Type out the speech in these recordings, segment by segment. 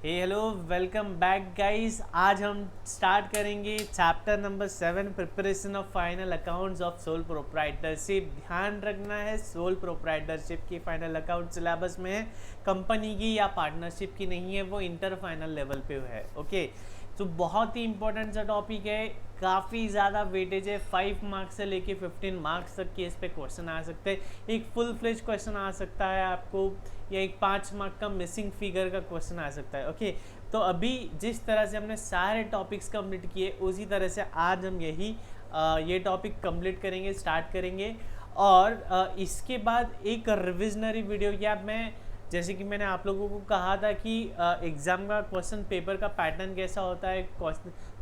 Hello welcome back guys. आज हम start करेंगे chapter number 7 preparation of final accounts of sole proprietorship. ध्यान रखना है सोल प्रोप्राइटरशिप की फाइनल अकाउंट सिलेबस में है, कंपनी की या पार्टनरशिप की नहीं है, वो इंटर फाइनल लेवल पे है। ओके, तो बहुत ही इंपॉर्टेंट सा टॉपिक है, काफ़ी ज़्यादा वेटेज है। 5 मार्क्स से लेके 15 मार्क्स तक के इस पे क्वेश्चन आ सकते हैं। एक फुल फ्लेज क्वेश्चन आ सकता है आपको, या एक 5 मार्क का मिसिंग फिगर का क्वेश्चन आ सकता है। ओके, तो अभी जिस तरह से हमने सारे टॉपिक्स कंप्लीट किए उसी तरह से आज हम ये टॉपिक कंप्लीट करेंगे, स्टार्ट करेंगे। और इसके बाद एक रिविजनरी वीडियो, या मैं जैसे कि मैंने आप लोगों को कहा था कि एग्ज़ाम का क्वेश्चन पेपर का पैटर्न कैसा होता है,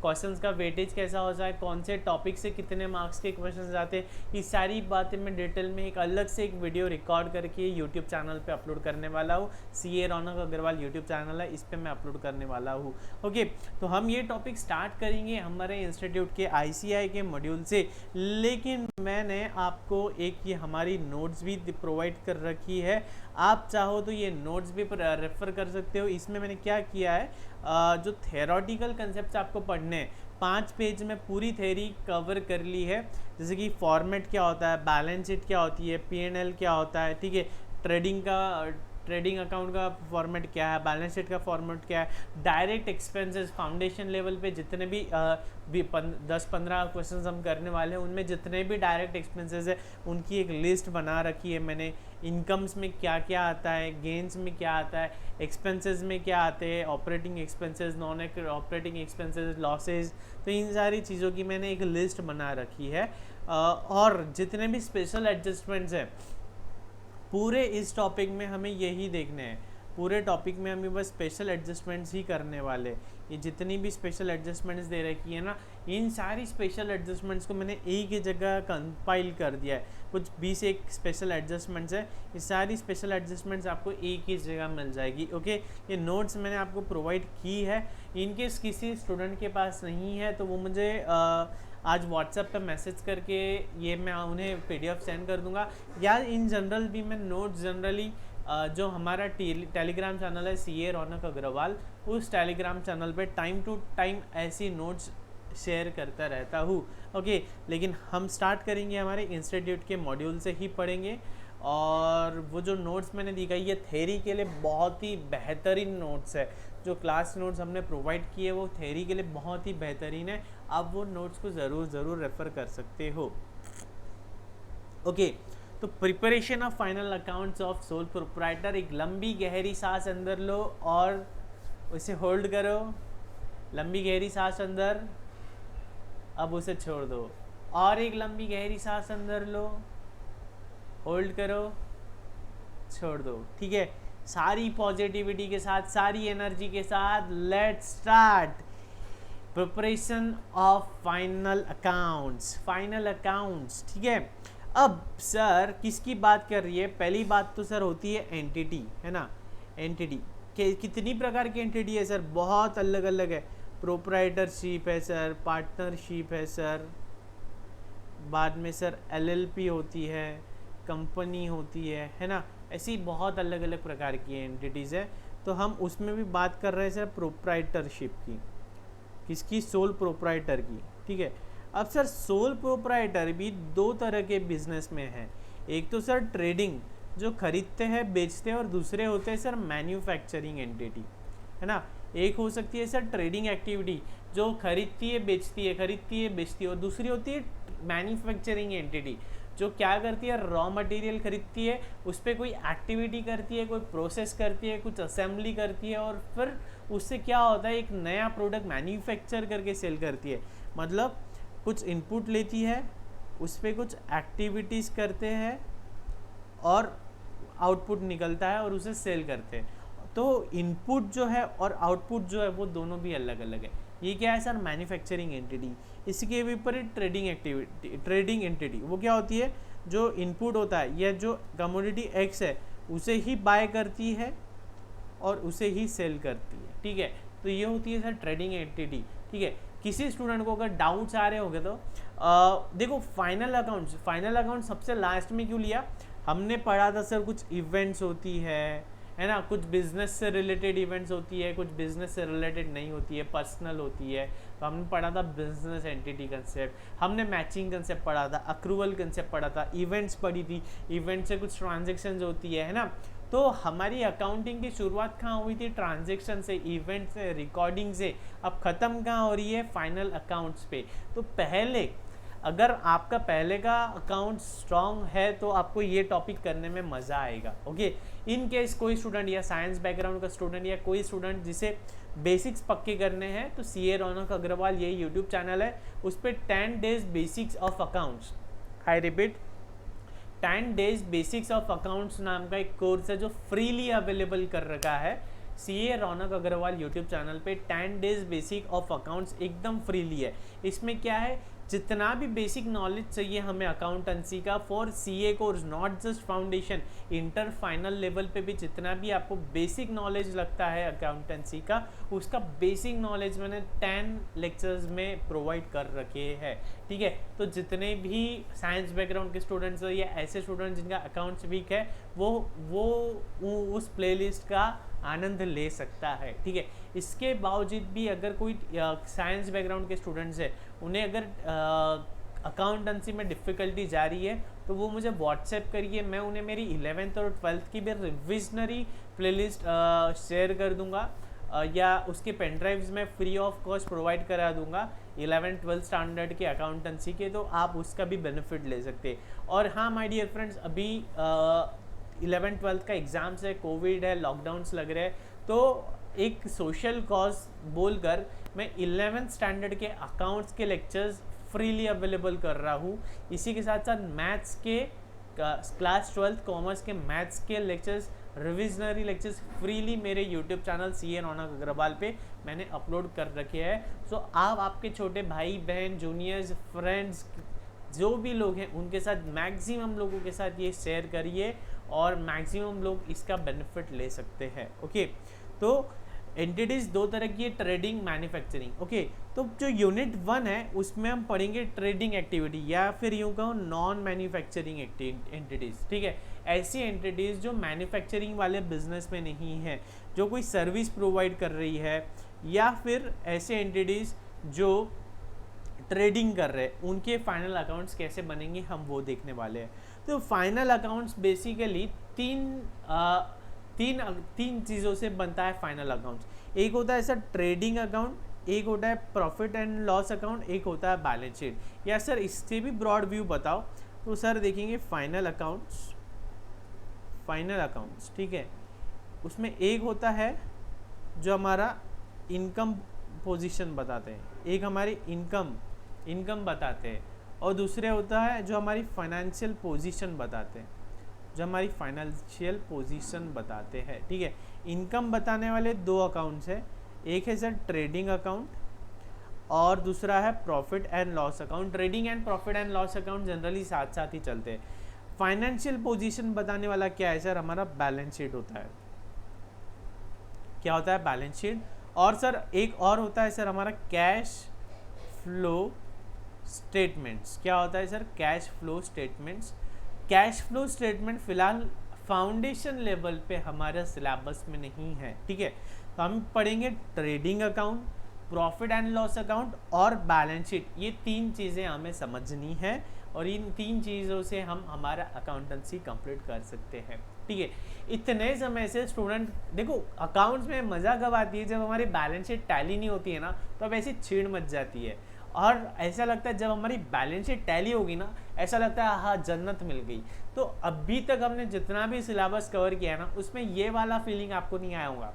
क्वेश्चंस का वेटेज कैसा होता है, कौन से टॉपिक से कितने मार्क्स के क्वेश्चंस आते हैं, ये सारी बातें मैं डिटेल में एक अलग से एक वीडियो रिकॉर्ड करके यूट्यूब चैनल पे अपलोड करने वाला हूँ। CA रौनक अग्रवाल यूट्यूब चैनल है, इस पर मैं अपलोड करने वाला हूँ। ओके, तो हम ये टॉपिक स्टार्ट करेंगे हमारे इंस्टीट्यूट के ICI के मॉड्यूल से। लेकिन मैंने आपको एक ये हमारी नोट्स भी प्रोवाइड कर रखी है, आप चाहो तो ये नोट्स भी रेफर कर सकते हो। इसमें मैंने क्या किया है, जो थेरोटिकल कंसेप्ट आपको पढ़ने हैं 5 पेज में पूरी थेरी कवर कर ली है। जैसे कि फॉर्मेट क्या होता है, बैलेंस शीट क्या होती है, P&L क्या होता है, ठीक है, ट्रेडिंग अकाउंट का फॉर्मेट क्या है, बैलेंस शीट का फॉर्मेट क्या है, डायरेक्ट एक्सपेंसेस फाउंडेशन लेवल पे जितने भी 10-15 क्वेश्चंस हम करने वाले हैं, उनमें जितने भी डायरेक्ट एक्सपेंसेस है उनकी एक लिस्ट बना रखी है मैंने। इनकम्स में क्या क्या आता है, गेंस में क्या आता है, एक्सपेंसेस में क्या आते हैं, operating expenses, non operating expenses, losses, तो इन सारी चीज़ों की मैंने एक लिस्ट बना रखी है। और जितने भी स्पेशल एडजस्टमेंट्स हैं पूरे इस टॉपिक में हमें यही देखने हैं, पूरे टॉपिक में हमें बस स्पेशल एडजस्टमेंट्स ही करने वाले। ये जितनी भी स्पेशल एडजस्टमेंट्स दे रखी है ना, इन सारी स्पेशल एडजस्टमेंट्स को मैंने एक ही जगह कंपाइल कर दिया है। कुछ 21 स्पेशल एडजस्टमेंट्स है, ये सारी स्पेशल एडजस्टमेंट्स आपको एक ही जगह मिल जाएगी। ओके, ये नोट्स मैंने आपको प्रोवाइड की है। इनकेस किसी स्टूडेंट के पास नहीं है तो वो मुझे आज व्हाट्सएप पे मैसेज करके ये मैं उन्हें PDF सेंड कर दूंगा। या इन जनरल भी मैं नोट्स जनरली जो हमारा टेलीग्राम चैनल है CA रौनक अग्रवाल, उस टेलीग्राम चैनल पे टाइम टू टाइम ऐसी नोट्स शेयर करता रहता हूँ। ओके, लेकिन हम स्टार्ट करेंगे हमारे इंस्टीट्यूट के मॉड्यूल से ही पढ़ेंगे। और वो जो नोट्स मैंने दिखाई है थेरी के लिए बहुत ही बेहतरीन नोट्स है। जो क्लास नोट्स हमने प्रोवाइड किए वो थेरी के लिए बहुत ही बेहतरीन है, आप वो नोट्स को ज़रूर रेफ़र कर सकते हो। ओके, तो preparation of final accounts of sole proprietor. एक लंबी गहरी सांस अंदर लो और उसे होल्ड करो, लंबी गहरी सांस अंदर, अब उसे छोड़ दो। और एक लंबी गहरी सांस अंदर लो, होल्ड करो, छोड़ दो। ठीक है, सारी पॉजिटिविटी के साथ, सारी एनर्जी के साथ let's start preparation of final accounts. ठीक है, अब सर किसकी बात कर रही है? पहली बात तो सर होती है एंटिटी, है ना। एंटिटी के कितनी प्रकार की एंटिटी है सर? बहुत अलग अलग है। प्रोप्राइटरशिप है सर, पार्टनरशिप है सर, बाद में सर LLP होती है, कंपनी होती है ना। ऐसी बहुत अलग अलग प्रकार की एंटिटीज़ है। तो हम उसमें भी बात कर रहे हैं सर प्रोप्राइटरशिप की, किसकी? सोल प्रोप्राइटर की। ठीक है, अब सर सोल प्रोप्राइटर भी 2 तरह के बिजनेस में है। एक तो सर ट्रेडिंग, जो खरीदते हैं बेचते हैं, और दूसरे होते हैं सर मैन्युफैक्चरिंग एंटिटी, है ना। एक हो सकती है सर ट्रेडिंग एक्टिविटी, जो खरीदती है बेचती है, और दूसरी होती है मैन्युफैक्चरिंग एंटिटी, जो क्या करती है? रॉ मटेरियल खरीदती है, उस पर कोई एक्टिविटी करती है, कोई प्रोसेस करती है, कुछ असेंबली करती है, और फिर उससे क्या होता है? एक नया प्रोडक्ट मैन्युफैक्चर करके सेल करती है। मतलब कुछ इनपुट लेती है, उस पर कुछ एक्टिविटीज़ करते हैं और आउटपुट निकलता है और उसे सेल करते हैं। तो इनपुट जो है और आउटपुट जो है वो दोनों भी अलग अलग है। ये क्या है सर? Manufacturing entity. इसके विपरीत ट्रेडिंग एंटिटी वो क्या होती है? जो इनपुट होता है या जो कमोडिटी X है उसे ही बाय करती है और उसे ही सेल करती है। ठीक है, तो ये होती है सर ट्रेडिंग एंटिटी। ठीक है, किसी स्टूडेंट को अगर डाउट्स आ रहे होंगे तो देखो फाइनल अकाउंट सबसे लास्ट में क्यों लिया? हमने पढ़ा था सर कुछ इवेंट्स होती है, है ना, कुछ बिजनेस से रिलेटेड इवेंट्स होती है, कुछ बिजनेस से रिलेटेड नहीं होती है, पर्सनल होती है। तो हमने पढ़ा था बिजनेस एंटिटी कंसेप्ट, हमने मैचिंग कंसेप्ट पढ़ा था, अक्रूवल कंसेप्ट पढ़ा था, इवेंट्स पढ़ी थी, इवेंट से कुछ ट्रांजेक्शन्स होती है ना। तो हमारी अकाउंटिंग की शुरुआत कहाँ हुई थी? ट्रांजेक्शन से, इवेंट से, रिकॉर्डिंग से। अब ख़त्म कहाँ हो रही है? फाइनल अकाउंट्स पे। तो पहले अगर आपका पहले का अकाउंट स्ट्रांग है तो आपको ये टॉपिक करने में मज़ा आएगा। ओके, इन केस कोई स्टूडेंट या साइंस बैकग्राउंड का स्टूडेंट या कोई स्टूडेंट जिसे बेसिक्स पक्के करने हैं, तो CA रौनक अग्रवाल ये यूट्यूब चैनल है, उस पर 10 days basics of accounts, I repeat 10 days basics of accounts नाम का एक कोर्स है जो फ्रीली अवेलेबल कर रखा है CA रौनक अग्रवाल यूट्यूब चैनल पे। 10 डेज बेसिक ऑफ अकाउंट्स एकदम फ्रीली है। इसमें क्या है, जितना भी बेसिक नॉलेज चाहिए हमें अकाउंटेंसी का for CA course, not just foundation, inter final level पे भी जितना भी आपको बेसिक नॉलेज लगता है अकाउंटेंसी का, उसका बेसिक नॉलेज मैंने 10 लेक्चर्स में प्रोवाइड कर रखे हैं। ठीक है, तो जितने भी साइंस बैकग्राउंड के स्टूडेंट्स या ऐसे स्टूडेंट जिनका अकाउंट्स वीक है वो उस प्लेलिस्ट का आनंद ले सकता है। ठीक है, इसके बावजूद भी अगर कोई साइंस बैकग्राउंड के स्टूडेंट्स है, उन्हें अगर अकाउंटेंसी में डिफ़िकल्टी जा रही है तो वो मुझे व्हाट्सएप करिए, मैं उन्हें मेरी 11th और 12th की भी रिविजनरी प्लेलिस्ट शेयर कर दूंगा, या उसके पेन ड्राइव्स में फ्री ऑफ कॉस्ट प्रोवाइड करा दूंगा 11th-12th स्टैंडर्ड के अकाउंटेंसी के, तो आप उसका भी बेनिफिट ले सकते हैं। और हाँ माय डियर फ्रेंड्स, अभी 11th-12th का एग्ज़ाम्स है, कोविड है, लॉकडाउन्स लग रहे हैं, तो एक सोशल कॉज बोलकर मैं 11th स्टैंडर्ड के अकाउंट्स के लेक्चर्स फ्रीली अवेलेबल कर रहा हूँ। इसी के साथ साथ मैथ्स के क्लास 12th कॉमर्स के मैथ्स के लेक्चर्स, रिविजनरी लेक्चर्स फ्रीली मेरे यूट्यूब चैनल CA रौनक अग्रवाल पे मैंने अपलोड कर रखे हैं। सो आप आपके छोटे भाई बहन, जूनियर्स, फ्रेंड्स, जो भी लोग हैं उनके साथ, मैक्सिमम लोगों के साथ ये शेयर करिए और मैक्सिमम लोग इसका बेनिफिट ले सकते हैं। ओके, तो एंटिटीज दो तरह की है, ट्रेडिंग, मैन्युफैक्चरिंग। ओके, तो जो यूनिट 1 है उसमें हम पढ़ेंगे ट्रेडिंग एक्टिविटी, या फिर यूँ कहूँ नॉन मैन्युफैक्चरिंग एंटिटीज़। ठीक है, ऐसी एंटिटीज़ जो मैन्युफैक्चरिंग वाले बिजनेस में नहीं है, जो कोई सर्विस प्रोवाइड कर रही है, या फिर ऐसे एंटिटीज़ जो ट्रेडिंग कर रहे हैं, उनके फाइनल अकाउंट्स कैसे बनेंगे हम वो देखने वाले हैं। तो फाइनल अकाउंट्स बेसिकली तीन चीज़ों से बनता है फाइनल अकाउंट्स। एक होता है सर ट्रेडिंग अकाउंट, एक होता है प्रॉफिट एंड लॉस अकाउंट, एक होता है बैलेंस शीट। या सर इससे भी ब्रॉड व्यू बताओ, तो सर देखेंगे फाइनल अकाउंट्स, ठीक है, उसमें एक होता है जो हमारा इनकम पोजीशन बताते हैं, एक हमारी इनकम बताते हैं, और दूसरे होता है जो हमारी फाइनेंशियल पोजीशन बताते हैं, ठीक है। इनकम बताने वाले दो अकाउंट्स हैं, एक है सर ट्रेडिंग अकाउंट और दूसरा है profit and loss account. Trading and profit and loss account generally साथ साथ ही चलते हैं। फाइनेंशियल पोजीशन बताने वाला क्या है सर? हमारा बैलेंस शीट होता है। क्या होता है? Balance sheet. और सर एक और होता है सर हमारा कैश फ्लो स्टेटमेंट्स। क्या होता है sir? Cash flow statements. Cash flow statement फिलहाल फाउंडेशन लेवल पे हमारे सिलेबस में नहीं है, ठीक है। तो हम पढ़ेंगे trading account, profit and loss account और बैलेंस शीट। ये तीन चीज़ें हमें समझनी है और इन तीन चीज़ों से हम हमारा अकाउंटेंसी कंप्लीट कर सकते हैं, ठीक है। इतने समय से स्टूडेंट देखो, अकाउंट्स में मज़ा कब आती है जब हमारी बैलेंस शीट टैली नहीं होती है ना, तो अब ऐसी छीड़ मच जाती है। और ऐसा लगता है जब हमारी बैलेंस शीट टैली होगी ना, ऐसा लगता है हाँ जन्नत मिल गई। तो अभी तक हमने जितना भी सिलेबस कवर किया है ना, उसमें ये वाला फीलिंग आपको नहीं आया होगा।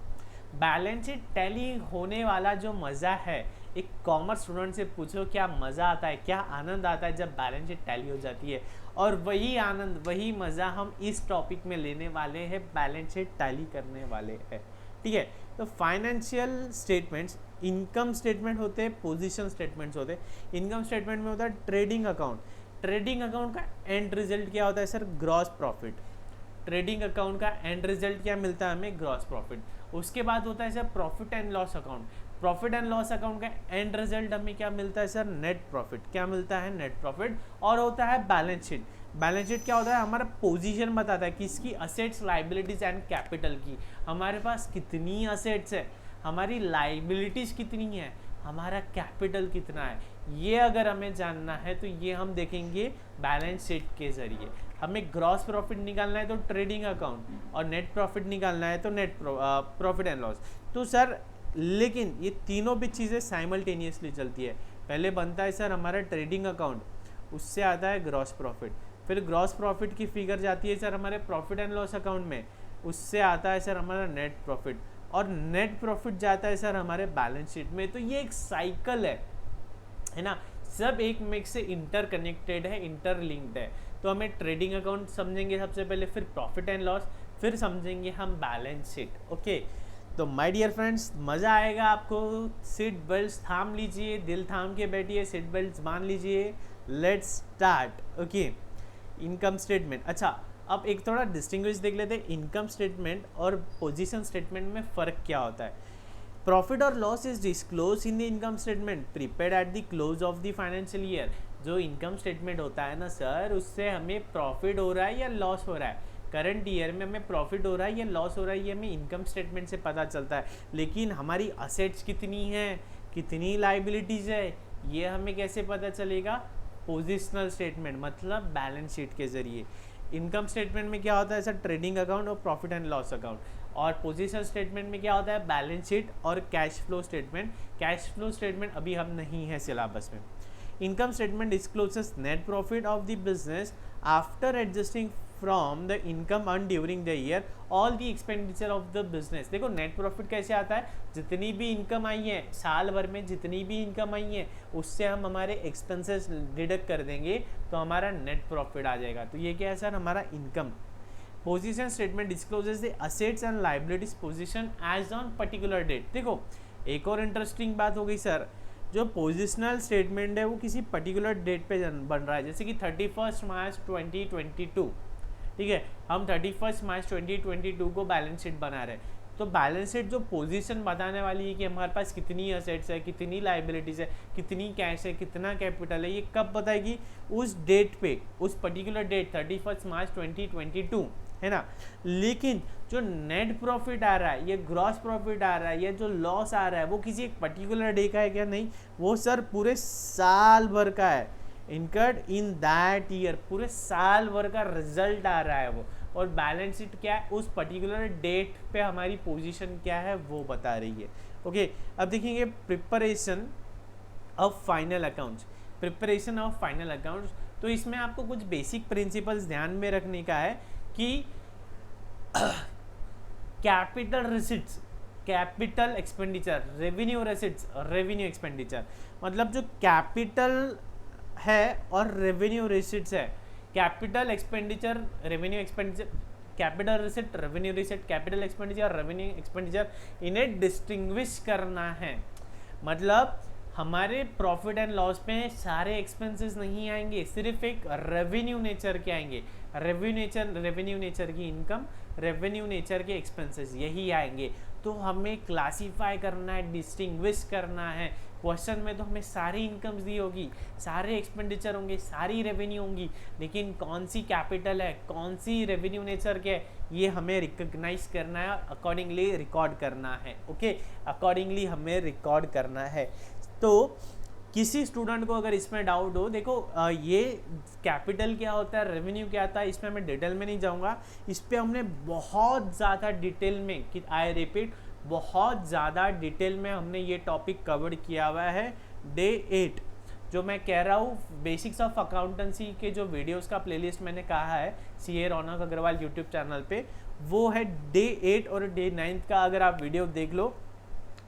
बैलेंस शीट टैली होने वाला जो मज़ा है, एक कॉमर्स स्टूडेंट से पूछो क्या मज़ा आता है, क्या आनंद आता है जब बैलेंस शीट टैली हो जाती है। और वही आनंद, वही मज़ा हम इस टॉपिक में लेने वाले हैं, बैलेंस शीट टैली करने वाले हैं, ठीक है। तो फाइनेंशियल स्टेटमेंट्स, इनकम स्टेटमेंट होते हैं, पोजीशन स्टेटमेंट्स होते हैं। इनकम स्टेटमेंट में होता है ट्रेडिंग अकाउंट। ट्रेडिंग अकाउंट का एंड रिजल्ट क्या होता है sir? Gross profit. Trading account का एंड रिजल्ट क्या मिलता है हमें? Gross profit. उसके बाद होता है sir profit and loss account. Profit and loss account का एंड रिजल्ट हमें क्या मिलता है सर? Net profit. क्या मिलता है? Net profit. और होता है बैलेंस शीट। बैलेंस शीट क्या होता है, हमारा पोजीशन बताता है किसकी, असेट्स लाइबिलिटीज एंड कैपिटल की। हमारे पास कितनी असेट्स है, हमारी लाइबिलिटीज कितनी है, हमारा कैपिटल कितना है, ये अगर हमें जानना है तो ये हम देखेंगे बैलेंस शीट के जरिए। हमें ग्रॉस प्रॉफिट निकालना है तो ट्रेडिंग अकाउंट, और नेट प्रॉफिट निकालना है तो नेट प्रॉफिट एंड लॉस। तो सर लेकिन ये तीनों भी चीज़ें साइमल्टेनियसली चलती है। पहले बनता है सर हमारा ट्रेडिंग अकाउंट, उससे आता है ग्रॉस प्रॉफिट, फिर ग्रॉस प्रॉफिट की फिगर जाती है सर हमारे प्रॉफिट एंड लॉस अकाउंट में, उससे आता है सर हमारा नेट प्रॉफिट, और नेट प्रॉफिट जाता है सर हमारे बैलेंस शीट में। तो ये एक साइकिल है ना, सब एक में से इंटरकनेक्टेड है, इंटरलिंक्ड है। तो हमें ट्रेडिंग अकाउंट समझेंगे सबसे पहले, फिर प्रॉफिट एंड लॉस, फिर समझेंगे हम बैलेंस शीट। ओके, तो माय डियर फ्रेंड्स, मज़ा आएगा आपको। सीट बेल्ट थाम लीजिए, दिल थाम के बैठिए, सीट बेल्ट बांध लीजिए, let's start. Okay, income statement. अच्छा, अब एक थोड़ा डिस्टिंग्विश देख लेते हैं, इनकम स्टेटमेंट और पोजीशन स्टेटमेंट में फ़र्क क्या होता है। प्रॉफिट और loss is disclose in the income statement prepared at the close of the financial year. जो इनकम स्टेटमेंट होता है ना सर, उससे हमें प्रॉफिट हो रहा है या लॉस हो रहा है, करंट ईयर में हमें प्रॉफिट हो रहा है या लॉस हो रहा है, ये हमें इनकम स्टेटमेंट से पता चलता है। लेकिन हमारी असेट्स कितनी हैं, कितनी लाइबिलिटीज़ है, ये हमें कैसे पता चलेगा, पोजिशनल स्टेटमेंट मतलब बैलेंस शीट के जरिए। इनकम स्टेटमेंट में क्या होता है सर, ट्रेडिंग अकाउंट और प्रॉफिट एंड लॉस अकाउंट, और पोजीशन स्टेटमेंट में क्या होता है, बैलेंस शीट और cash flow statement. Cash flow statement अभी हम नहीं है सिलेबस में। Income statement discloses net profit of the business after adjusting from the income earn during the year all the expenditure of the business. देखो net profit कैसे आता है, जितनी भी इनकम आई है साल भर में, जितनी भी इनकम आई है उससे हम हमारे एक्सपेंसेस डिडक्ट कर देंगे तो हमारा नेट प्रॉफिट आ जाएगा। तो ये क्या है सर, हमारा income. Position statement discloses the assets and liabilities position as on particular date. देखो एक और इंटरेस्टिंग बात हो गई सर, जो पोजिशनल स्टेटमेंट है वो किसी पर्टिकुलर डेट पे बन रहा है, जैसे कि 31 मार्च 2022, ठीक है, हम 31 मार्च 2022 को बैलेंस शीट बना रहे हैं। तो बैलेंस शीट जो पोजीशन बताने वाली है कि हमारे पास कितनी असेट्स है, कितनी लाइबिलिटीज़ है, कितनी कैश है, कितना कैपिटल है, ये कब बताएगी, उस डेट पे, उस पर्टिकुलर डेट 31 मार्च 2022, है ना। लेकिन जो नेट प्रॉफिट आ रहा है, ये ग्रॉस प्रॉफिट आ रहा है, या जो लॉस आ रहा है, वो किसी एक पर्टिकुलर डे का है क्या, नहीं, वो सर पूरे साल भर का है, इनकर्ड इन दैट ईयर, पूरे साल भर का रिजल्ट आ रहा है वो। और बैलेंस शीट क्या है, उस पर्टिकुलर डेट पे हमारी पोजीशन क्या है वो बता रही है। ओके, अब देखेंगे preparation of final accounts. Preparation of final accounts, तो इसमें आपको कुछ बेसिक प्रिंसिपल्स ध्यान में रखने का है कि capital receipts, capital expenditure, revenue receipts, revenue expenditure, मतलब जो कैपिटल है और रेवेन्यू रिसिट्स है, capital expenditure, revenue expenditure, capital receipt, revenue receipt, capital expenditure, revenue expenditure, इन्हें डिस्टिंग्विश करना है। मतलब हमारे प्रॉफिट एंड लॉस में सारे एक्सपेंसेस नहीं आएंगे, सिर्फ एक रेवेन्यू नेचर के आएंगे, रेवेन्यू नेचर की इनकम, रेवेन्यू नेचर के एक्सपेंसेस, यही आएंगे। तो हमें क्लासीफाई करना है, डिस्टिंग्विश करना है। क्वेश्चन में तो हमें सारी इनकम्स दी होगी, सारे एक्सपेंडिचर होंगे, सारी रेवेन्यू होंगी, लेकिन कौन सी कैपिटल है, कौन सी रेवेन्यू नेचर के, ये हमें रिकॉग्नाइज करना है, अकॉर्डिंगली रिकॉर्ड करना है। ओके, अकॉर्डिंगली हमें रिकॉर्ड करना है। तो किसी स्टूडेंट को अगर इसमें डाउट हो, देखो ये कैपिटल क्या होता है, रेवेन्यू क्या आता है, इसमें मैं डिटेल में नहीं जाऊंगा, इस पर हमने बहुत ज़्यादा डिटेल में, आई रिपीट, बहुत ज़्यादा डिटेल में हमने ये टॉपिक कवर किया हुआ है। डे 8 जो मैं कह रहा हूँ, बेसिक्स ऑफ अकाउंटेंसी के जो वीडियोस का प्लेलिस्ट मैंने कहा है CA रौनक अग्रवाल यूट्यूब चैनल पे, वो है डे 8 और डे 9 का। अगर आप वीडियो देख लो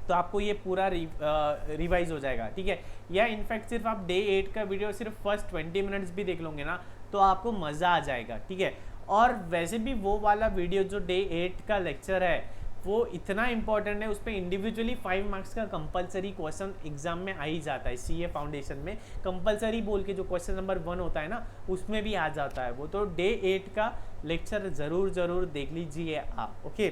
तो आपको ये पूरा रिवाइज हो जाएगा, ठीक है। या इनफैक्ट सिर्फ आप डे 8 का वीडियो सिर्फ फर्स्ट 20 मिनट्स भी देख लोगे ना, तो आपको मज़ा आ जाएगा, ठीक है। और वैसे भी वो वाला वीडियो जो डे 8 का लेक्चर है वो इतना इंपॉर्टेंट है, उस पर इंडिविजुअली 5 मार्क्स का कंपलसरी क्वेश्चन एग्जाम में आ ही जाता है। CA फाउंडेशन में कंपलसरी बोल के जो क्वेश्चन नंबर 1 होता है ना, उसमें भी आ जाता है वो। तो डे 8 का लेक्चर ज़रूर देख लीजिए आप। ओके,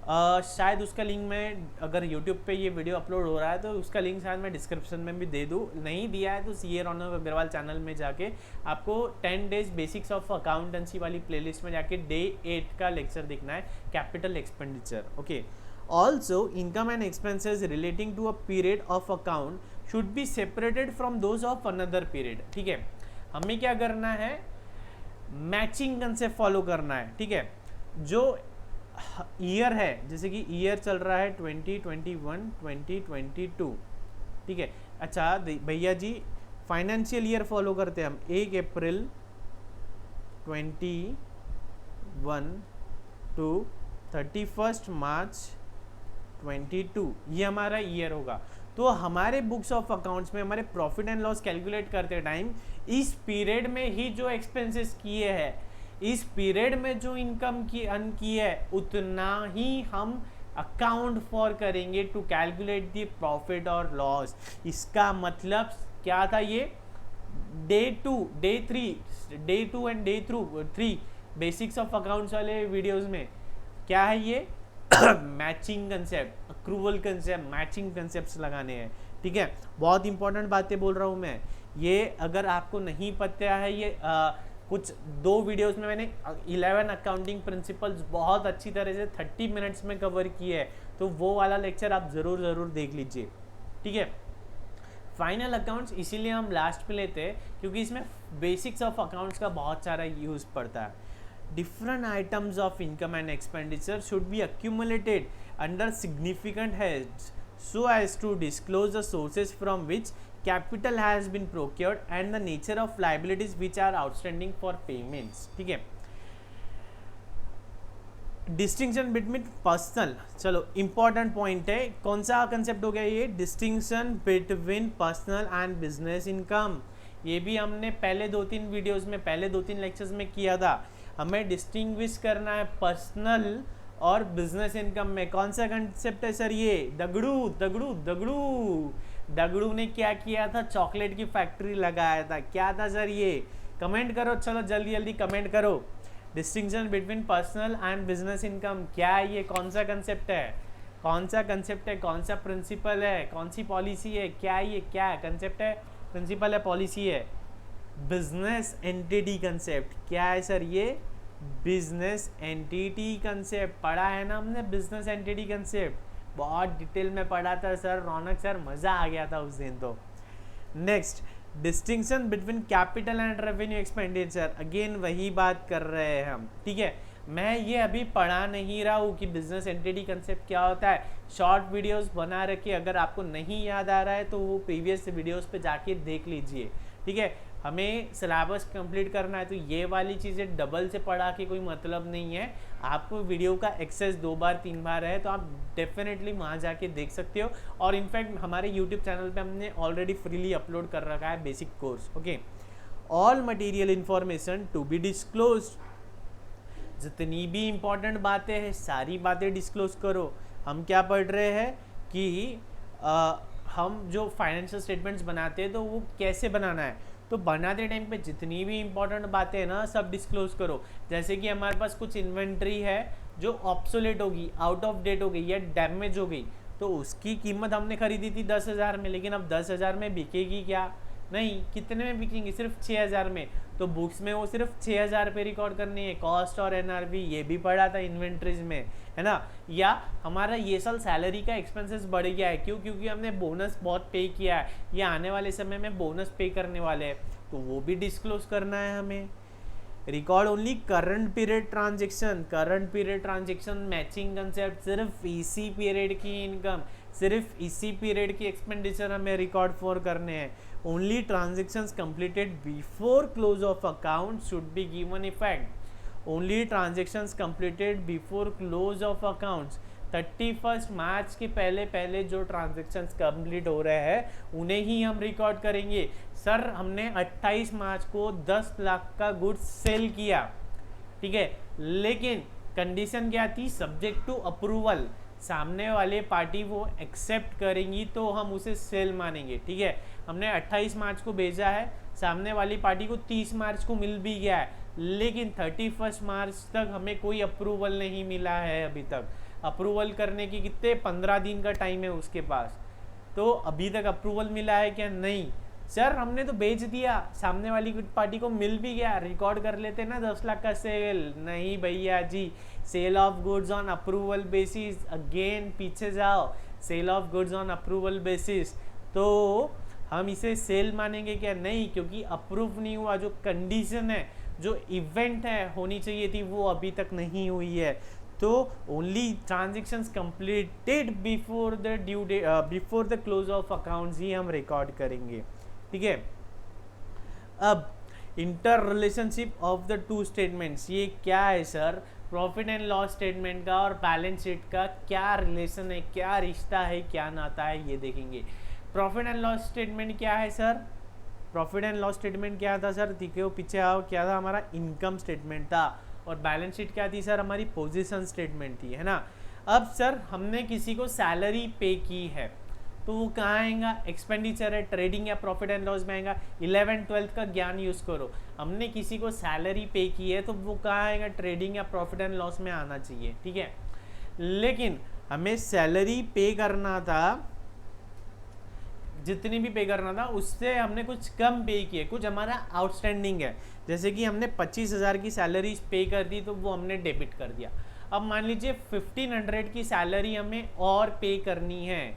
शायद उसका लिंक मैं, अगर यूट्यूब पे ये वीडियो अपलोड हो रहा है तो उसका लिंक शायद मैं डिस्क्रिप्शन में भी दे दूँ, नहीं दिया है तो CA रौनक अग्रवाल चैनल में जाके आपको 10 डेज बेसिक्स ऑफ अकाउंटेंसी वाली प्लेलिस्ट में जाके डे 8 का लेक्चर देखना है, capital expenditure. Okay, also income and expenses relating to a period of account should be separated from those of another period. ठीक है, हमें क्या करना है, मैचिंग कंसेप्ट फॉलो करना है। ठीक है, जो ईयर है, जैसे कि ईयर चल रहा है 2021 2022, ठीक है। अच्छा भैया जी, फाइनेंशियल ईयर फॉलो करते हैं हम, 1 अप्रैल 21 टू 31 मार्च 22, ये हमारा ईयर होगा। तो हमारे बुक्स ऑफ अकाउंट्स में हमारे प्रॉफिट एंड लॉस कैलकुलेट करते टाइम इस पीरियड में ही जो एक्सपेंसेस किए हैं, इस पीरियड में जो इनकम की अर्न की है, उतना ही हम अकाउंट फॉर करेंगे टू कैलकुलेट द प्रॉफिट और लॉस। इसका मतलब क्या था, ये day 2 and day 3 basics of accounts वाले वीडियोस में क्या है, ये matching concept, accrual concept, matching concepts लगाने हैं। ठीक है, बहुत इंपॉर्टेंट बातें बोल रहा हूँ मैं। ये अगर आपको नहीं पता है, ये कुछ 2 वीडियोस में मैंने 11 अकाउंटिंग प्रिंसिपल्स बहुत अच्छी तरह से 30 मिनट्स में कवर किए है, तो वो वाला लेक्चर आप ज़रूर देख लीजिए। ठीक है, फाइनल अकाउंट्स इसीलिए हम लास्ट पे लेते हैं क्योंकि इसमें बेसिक्स ऑफ अकाउंट्स का बहुत सारा यूज़ पड़ता है। Different items of income and expenditure should be accumulated under significant heads so as to disclose the sources from which capital has been procured and the nature of liabilities which are outstanding for payments। ठीक है, distinction between personal, चलो important point है, कौन सा concept हो गया ये, distinction between personal and business income. ये भी हमने पहले 2-3 वीडियोस में, पहले 2-3 लेक्चर्स में किया था। हमें डिस्टिंग्विश करना है पर्सनल और बिजनेस इनकम में। कौन सा कंसेप्ट है सर ये, दगड़ू ने क्या किया था, चॉकलेट की फैक्ट्री लगाया था, क्या था सर ये, कमेंट करो, चलो जल्दी कमेंट करो। Distinction between personal and business income क्या है ये, कौन सा कंसेप्ट है, कौन सा प्रिंसिपल है, कौन सी पॉलिसी है, क्या है ये, क्या है कंसेप्ट है, प्रिंसिपल है, पॉलिसी है। बिजनेस एंटिटी कंसेप्ट क्या है सर ये, बिजनेस एंटिटी कंसेप्ट पढ़ा है ना हमने, बिजनेस एंटिटी कंसेप्ट बहुत डिटेल में पढ़ा था सर, रौनक सर मज़ा आ गया था उस दिन तो। Next, distinction between capital and revenue expenditure, again वही बात कर रहे हैं हम। ठीक है, मैं ये अभी पढ़ा नहीं रहा हूँ कि बिजनेस एंटिटी कंसेप्ट क्या होता है, शॉर्ट वीडियोस बना रखिए, अगर आपको नहीं याद आ रहा है तो वो प्रीवियस वीडियोस पे जाके देख लीजिए। ठीक है, हमें सिलेबस कंप्लीट करना है तो ये वाली चीज़ें डबल से पढ़ा के कोई मतलब नहीं है। आपको वीडियो का एक्सेस 2 बार 3 बार है तो आप डेफिनेटली वहाँ जाके देख सकते हो, और इनफैक्ट हमारे यूट्यूब चैनल पे हमने ऑलरेडी फ्रीली अपलोड कर रखा है basic course. Okay, all material information to be disclose, जितनी भी इंपॉर्टेंट बातें हैं सारी बातें डिस्क्लोज करो। हम क्या पढ़ रहे हैं कि हम जो फाइनेंशियल स्टेटमेंट्स बनाते हैं तो वो कैसे बनाना है, तो बनाते टाइम पे जितनी भी इंपॉर्टेंट बातें हैं ना सब डिस्क्लोज करो। जैसे कि हमारे पास कुछ इन्वेंट्री है जो ऑब्सोलेट होगी, आउट ऑफ डेट हो गई या डैमेज हो गई, तो उसकी कीमत हमने खरीदी थी 10,000 में, लेकिन अब 10,000 में बिकेगी क्या, नहीं, कितने में बिकेंगी, सिर्फ 6,000 में, तो बुक्स में वो सिर्फ 6,000 पे रिकॉर्ड करनी है। कॉस्ट और एनआरवी ये भी पढ़ा था इन्वेंट्रीज में, है ना। या हमारा ये साल सैलरी का एक्सपेंसेस बढ़ गया है, क्यों, क्योंकि हमने बोनस बहुत पे किया है, ये आने वाले समय में बोनस पे करने वाले हैं, तो वो भी डिस्क्लोज करना है हमें। Record only current period transaction, matching concept, सिर्फ इसी पीरियड की इनकम, सिर्फ इसी पीरियड की एक्सपेंडिचर हमें रिकॉर्ड फॉर करने हैं। Only transactions completed before close of account should be given effect. Only transactions completed before close of accounts, 31 मार्च के पहले जो ट्रांजेक्शन्स कंप्लीट हो रहे हैं उन्हें ही हम रिकॉर्ड करेंगे। सर हमने 28 मार्च को 10 लाख का गुड्स सेल किया, ठीक है, लेकिन कंडीशन क्या थी, सब्जेक्ट टू अप्रूवल, सामने वाले पार्टी वो एक्सेप्ट करेंगी तो हम उसे सेल मानेंगे। ठीक है, हमने 28 मार्च को भेजा है, सामने वाली पार्टी को 30 मार्च को मिल भी गया है, लेकिन 31 मार्च तक हमें कोई अप्रूवल नहीं मिला है अभी तक। अप्रूवल करने की कितने 15 दिन का टाइम है उसके पास, तो अभी तक अप्रूवल मिला है क्या? नहीं सर, हमने तो बेच दिया, सामने वाली पार्टी को मिल भी गया, रिकॉर्ड कर लेते ना 10 लाख का सेल। नहीं भैया जी, sale of goods on approval basis, again पीछे जाओ, sale of goods on approval basis, तो हम इसे सेल मानेंगे क्या? नहीं, क्योंकि अप्रूव नहीं हुआ, जो कंडीशन है, जो इवेंट है होनी चाहिए थी, वो अभी तक नहीं हुई है। तो only transactions completed before the due date, before the close of accounts ही हम रिकॉर्ड करेंगे, ठीक है। अब inter relationship of the two statements, ये क्या है sir? Profit and loss statement का और बैलेंस शीट का क्या रिलेशन है, क्या रिश्ता है, क्या नाता है, ये देखेंगे। प्रॉफिट एंड लॉस स्टेटमेंट क्या है sir? Profit and loss statement क्या था सर? देखो पीछे आओ, क्या था हमारा? इनकम स्टेटमेंट था। और बैलेंस शीट क्या थी सर? हमारी पोजीशन स्टेटमेंट थी, है ना। अब सर हमने किसी को सैलरी पे की है, तो वो कहाँ आएगा? एक्सपेंडिचर है, ट्रेडिंग या प्रॉफिट एंड लॉस में आएगा। 11th-12th का ज्ञान यूज़ करो, हमने किसी को सैलरी पे की है तो वो कहाँ आएगा? ट्रेडिंग या प्रॉफिट एंड लॉस में आना चाहिए, ठीक है। लेकिन हमें सैलरी पे करना था, जितनी भी पे करना था उससे हमने कुछ कम पे किए, कुछ हमारा आउटस्टैंडिंग है, जैसे कि हमने 25,000 की सैलरी पे कर दी तो वो हमने डेबिट कर दिया। अब मान लीजिए 1500 की सैलरी हमें और पे करनी है,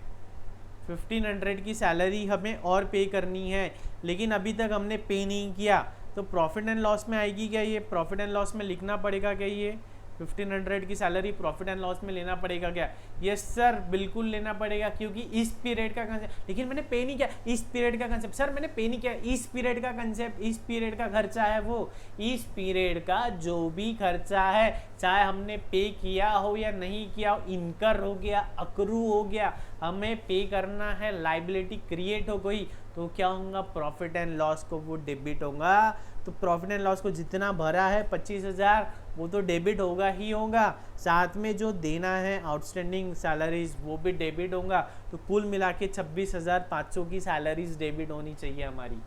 1500 की सैलरी हमें और पे करनी है, लेकिन अभी तक हमने पे नहीं किया, तो प्रॉफिट एंड लॉस में आएगी क्या? ये प्रॉफिट एंड लॉस में लिखना पड़ेगा क्या? ये 1500 की सैलरी प्रॉफिट एंड लॉस में लेना पड़ेगा क्या? यस सर, बिल्कुल लेना पड़ेगा, क्योंकि इस पीरियड का कंसेप्ट, लेकिन मैंने पे नहीं किया, इस पीरियड का कंसेप्ट सर मैंने पे नहीं किया, इस पीरियड का कंसेप्ट, इस पीरियड का खर्चा है वो, इस पीरियड का जो भी खर्चा है, चाहे हमने पे किया हो या नहीं किया हो, इनकर हो गया, अक्रू हो गया, हमें पे करना है, लाइबिलिटी क्रिएट हो गई, तो क्या होगा? प्रॉफिट एंड लॉस को वो डेबिट होगा। तो प्रॉफिट एंड लॉस को जितना भरा है 25,000, वो तो डेबिट होगा ही होगा, साथ में जो देना है आउटस्टैंडिंग सैलरीज वो भी डेबिट होगा, तो कुल मिला के 26,500 की सैलरीज डेबिट होनी चाहिए हमारी।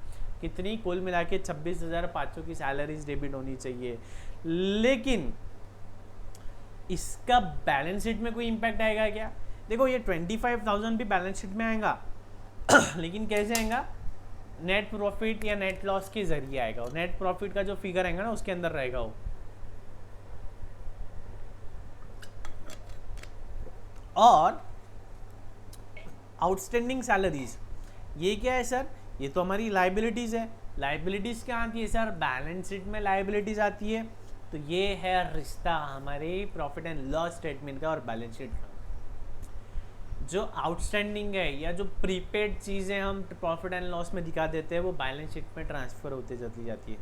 कितनी? कुल मिला के 26,500 की सैलरीज डेबिट होनी चाहिए। लेकिन इसका बैलेंस शीट में कोई इम्पैक्ट आएगा क्या? देखो ये 25,000 भी बैलेंस शीट में आएगा लेकिन कैसे आएगा? नेट प्रॉफिट या नेट लॉस के जरिए आएगा। नेट प्रॉफिट का जो फिगर आएगा ना उसके अंदर रहेगा वो। और आउटस्टैंडिंग सैलरीज, ये क्या है सर? ये तो हमारी लाइबिलिटीज है। लाइबिलिटीज क्या आती है सर? बैलेंस शीट में लाइबिलिटीज आती है। तो ये है रिश्ता हमारे प्रॉफिट एंड लॉस स्टेटमेंट का और बैलेंस शीट का। जो आउटस्टैंडिंग है या जो प्रीपेड चीज़ें हम प्रॉफिट एंड लॉस में दिखा देते हैं वो बैलेंस शीट में ट्रांसफ़र होते चली जाती है,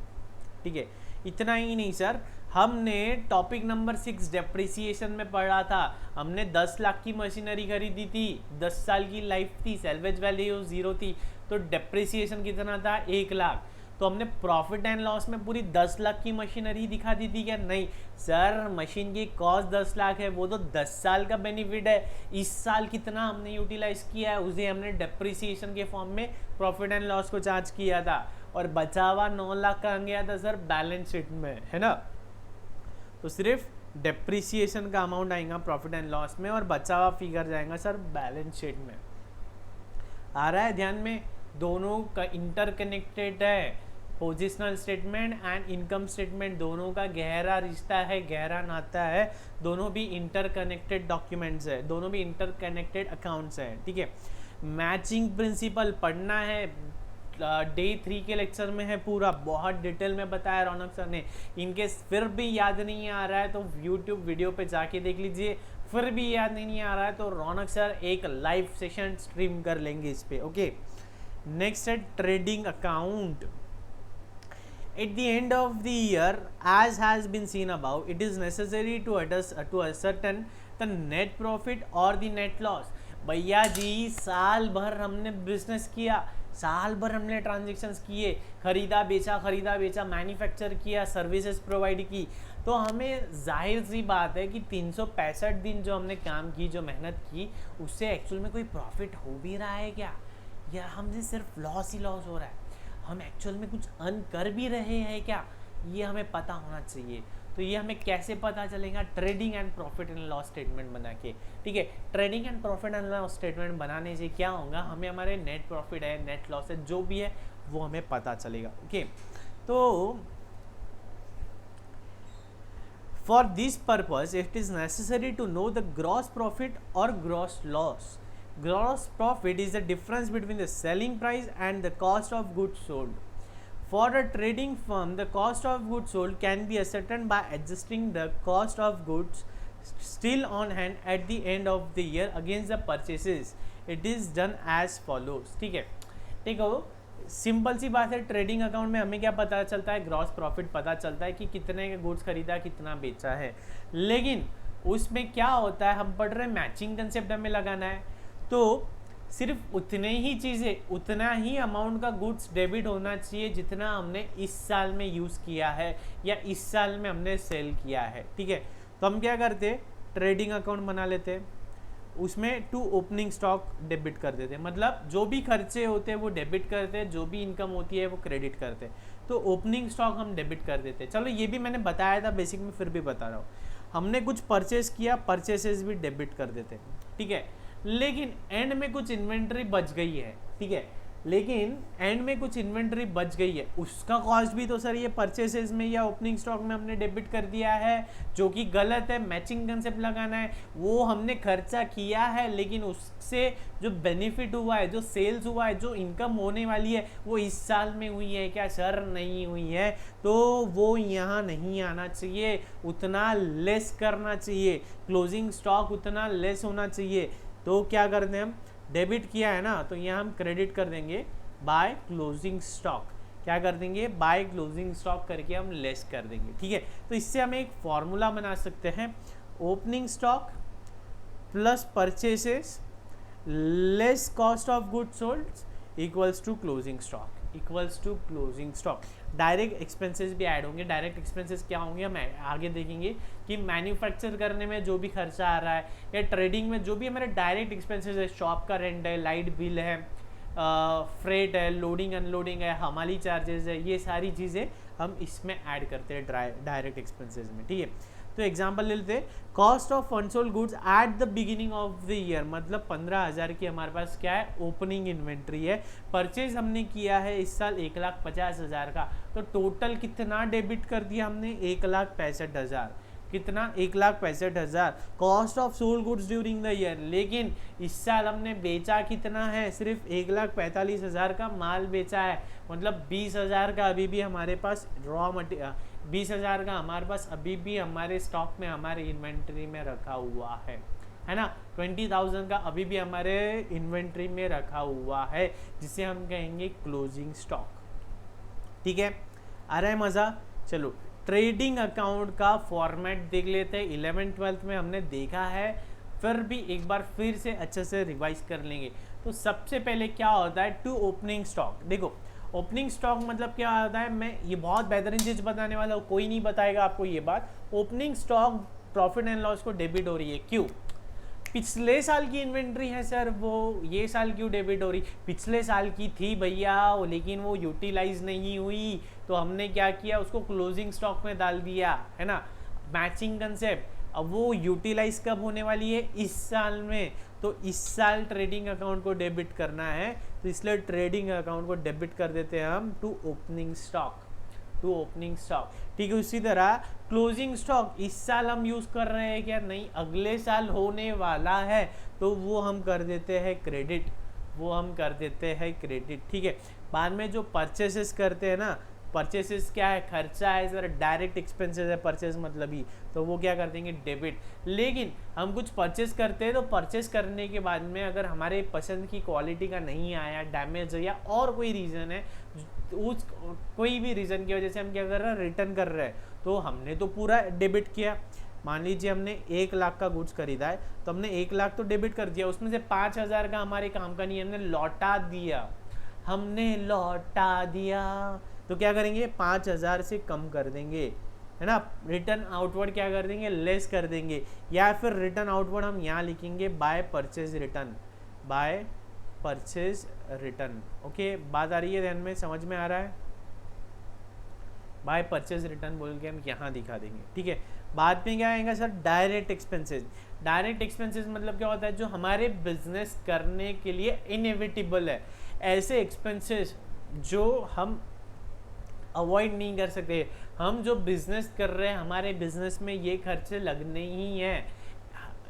ठीक है। इतना ही नहीं सर, हमने टॉपिक नंबर 6 डेप्रिसिएशन में पढ़ा था, हमने 10 लाख की मशीनरी खरीदी थी, 10 साल की लाइफ थी, सैल्वेज वैल्यू 0 थी, तो डेप्रिसिएशन कितना था? 1 लाख। तो हमने प्रॉफिट एंड लॉस में पूरी 10 लाख की मशीनरी दिखा दी थी क्या? नहीं सर, मशीन की कॉस्ट 10 लाख है, वो तो 10 साल का बेनिफिट है। इस साल कितना हमने यूटिलाइज किया है उसे हमने डेप्रिसिएशन के फॉर्म में प्रॉफिट एंड लॉस को चार्ज किया था, और बचा हुआ 9 लाख का गया था सर बैलेंस शीट में, है ना। तो सिर्फ डेप्रिसिएशन का अमाउंट आएगा प्रॉफिट एंड लॉस में और बचा हुआ फिगर जाएगा सर बैलेंस शीट में। आ रहा है ध्यान में? दोनों का इंटरकनेक्टेड है। Positional statement and income statement दोनों का गहरा रिश्ता है, गहरा नाता है, दोनों भी इंटरकनेक्टेड डॉक्यूमेंट्स है, दोनों भी इंटरकनेक्टेड अकाउंट्स हैं, ठीक है। मैचिंग प्रिंसिपल पढ़ना है, डे 3 के लेक्चर में है, पूरा बहुत डिटेल में बताया रौनक सर ने। इनके फिर भी याद नहीं आ रहा है तो यूट्यूब वीडियो पे जाके देख लीजिए, फिर भी याद नहीं आ रहा है तो रौनक सर एक लाइव सेशन स्ट्रीम कर लेंगे इस पे, ओके। नेक्स्ट है trading account. At the end of the year, as has been seen above, it is necessary to ascertain the net profit or the net loss. भैया जी साल भर हमने बिजनेस किया, साल भर हमने ट्रांजेक्शन्स किए, खरीदा बेचा, मैन्युफैक्चर किया, सर्विसेज प्रोवाइड की, तो हमें जाहिर सी बात है कि 365 दिन जो हमने काम की, जो मेहनत की, उससे एक्चुअल में कोई प्रॉफिट हो भी रहा है क्या, या हमसे सिर्फ लॉस ही लॉस हो रहा है, हम एक्चुअल में कुछ अर्न कर भी रहे हैं क्या, ये हमें पता होना चाहिए। तो तो ये हमें कैसे पता चलेगा, trading and profit and loss statement बना के, ठीक है। Trading and profit and loss statement बनाने से क्या होगा, हमें हमारे नेट प्रॉफिट है, नेट लॉस है, जो भी है वो हमें पता चलेगा। ओके, तो for this purpose it is necessary to know the gross profit or gross loss. Gross profit is the difference between the selling price and the cost of goods sold. For a trading firm, the cost of goods sold can be ascertained by adjusting the cost of goods still on hand at the end of the year against the purchases. It is done as follows. ठीक है, ठीक है, simple सी बात है। Trading account में हमें क्या पता चलता है, ग्रॉस प्रॉफिट पता चलता है कि कितने का गुड्स खरीदा, कितना बेचा है। लेकिन उसमें क्या होता है, हम पढ़ रहे हैं मैचिंग कंसेप्ट हमें लगाना है, तो सिर्फ उतने ही चीज़ें, उतना ही अमाउंट का गुड्स डेबिट होना चाहिए जितना हमने इस साल में यूज़ किया है या इस साल में हमने सेल किया है, ठीक है। तो हम क्या करते, ट्रेडिंग अकाउंट बना लेते, उसमें टू ओपनिंग स्टॉक डेबिट कर देते, मतलब जो भी खर्चे होते हैं वो डेबिट करते हैं, जो भी इनकम होती है वो क्रेडिट करते हैं। तो ओपनिंग स्टॉक हम डेबिट कर देते हैं। चलो ये भी मैंने बताया था बेसिक में, फिर भी बता रहा हूँ। हमने कुछ परचेस किया, परचेसेस भी डेबिट कर देते हैं, ठीक है। लेकिन एंड में कुछ इन्वेंट्री बच गई है, ठीक है, लेकिन एंड में कुछ इन्वेंट्री बच गई है, उसका कॉस्ट भी तो सर ये परचेसेस में या ओपनिंग स्टॉक में हमने डेबिट कर दिया है, जो कि गलत है। मैचिंग कंसेप्ट लगाना है, वो हमने खर्चा किया है लेकिन उससे जो बेनिफिट हुआ है, जो सेल्स हुआ है, जो इनकम होने वाली है वो इस साल में हुई है क्या सर, नहीं हुई है, तो वो यहाँ नहीं आना चाहिए, उतना लेस करना चाहिए, क्लोजिंग स्टॉक उतना लेस होना चाहिए। तो क्या करते हैं हम, डेबिट किया है ना, तो यहाँ हम क्रेडिट कर देंगे बाय क्लोजिंग स्टॉक। क्या कर देंगे, बाय क्लोजिंग स्टॉक करके हम लेस कर देंगे, ठीक है। तो इससे हम एक फॉर्मूला बना सकते हैं, opening stock plus purchases less cost of goods sold equals to closing stock, equals to closing stock. Direct expenses भी ऐड होंगे। डायरेक्ट एक्सपेंसेस क्या होंगे हम आगे देखेंगे कि मैन्युफैक्चर करने में जो भी खर्चा आ रहा है या ट्रेडिंग में जो भी हमारे डायरेक्ट एक्सपेंसेस है, शॉप का रेंट है, लाइट बिल है, फ्रेट है, लोडिंग अनलोडिंग है, हमाली चार्जेस है, ये सारी चीज़ें हम इसमें ऐड करते हैं डायरेक्ट एक्सपेंसेस में, ठीक है। तो एग्जांपल ले लेते हैं, cost of unsold goods at the beginning of the year, मतलब 15,000 की हमारे पास क्या है, ओपनिंग इन्वेंट्री है। परचेज हमने किया है इस साल 1,50,000 का, तो टोटल कितना डेबिट कर दिया हमने, 1,65,000। कितना, 1,65,000 cost of sold goods during the year. लेकिन इस साल हमने बेचा कितना है, सिर्फ 1,45,000 का माल बेचा है, मतलब 20,000 का अभी भी हमारे पास रॉ मटेरियल, 20,000 का हमारे पास अभी भी हमारे स्टॉक में, हमारे इन्वेंट्री में रखा हुआ है ना। 20,000 का अभी भी हमारे इन्वेंट्री में रखा हुआ है, जिसे हम कहेंगे क्लोजिंग स्टॉक, ठीक है। आ रहा है मज़ा। चलो ट्रेडिंग अकाउंट का फॉर्मेट देख लेते हैं। 11th-12th में हमने देखा है, फिर भी एक बार फिर से अच्छे से रिवाइज कर लेंगे। तो सबसे पहले क्या होता है, टू ओपनिंग स्टॉक। देखो ओपनिंग स्टॉक मतलब क्या होता है, मैं ये बहुत बेहतरीन चीज़ बताने वाला हूँ, कोई नहीं बताएगा आपको ये बात। Opening stock profit and loss को डेबिट हो रही है, क्यों, पिछले साल की इन्वेंट्री है सर, वो ये साल क्यों डेबिट हो रही, पिछले साल की थी भैया, लेकिन वो यूटिलाइज नहीं हुई, तो हमने क्या किया, उसको क्लोजिंग स्टॉक में डाल दिया, है ना, मैचिंग कंसेप्ट। अब वो यूटिलाइज कब होने वाली है, इस साल में, तो इस साल ट्रेडिंग अकाउंट को डेबिट करना है, तो इसलिए ट्रेडिंग अकाउंट को डेबिट कर देते हैं हम to opening stock, to opening stock, ठीक है। उसी तरह क्लोजिंग स्टॉक इस साल हम यूज़ कर रहे हैं क्या, नहीं, अगले साल होने वाला है, तो वो हम कर देते हैं क्रेडिट, वो हम कर देते हैं क्रेडिट, ठीक है। बाद में जो परचेसेस करते हैं ना, परचेसेस क्या है, खर्चा है सर, डायरेक्ट एक्सपेंसेस है परचेस मतलब ही, तो वो क्या कर देंगे, डेबिट। लेकिन हम कुछ परचेस करते हैं, तो परचेस करने के बाद में अगर हमारे पसंद की क्वालिटी का नहीं आया, डैमेज है या और कोई रीज़न है, उस कोई भी रीज़न की वजह से हम क्या कर रहे हैं, रिटर्न कर रहे हैं, तो हमने तो पूरा डेबिट किया। मान लीजिए हमने 1 लाख का गुड्स खरीदा है, तो हमने 1 लाख तो डेबिट कर दिया, उसमें से 5,000 का हमारे काम का नहीं है, हमने लौटा दिया, हमने लौटा दिया, तो क्या करेंगे, 5,000 से कम कर देंगे, है ना। रिटर्न आउटवर्ड क्या कर देंगे, लेस कर देंगे, या फिर रिटर्न आउटवर्ड हम यहाँ लिखेंगे by purchase return, by purchase return. Okay, बात आ रही है ध्यान में, समझ में आ रहा है, बाय परचेज रिटर्न बोल के हम यहाँ दिखा देंगे, ठीक है। बाद में क्या आएगा sir, direct expenses. Direct expenses मतलब क्या होता है, जो हमारे बिजनेस करने के लिए इनएविटेबल है, ऐसे एक्सपेंसेस जो हम अवॉइड नहीं कर सकते। हम जो बिजनेस कर रहे हैं, हमारे बिजनेस में ये खर्चे लगने ही हैं,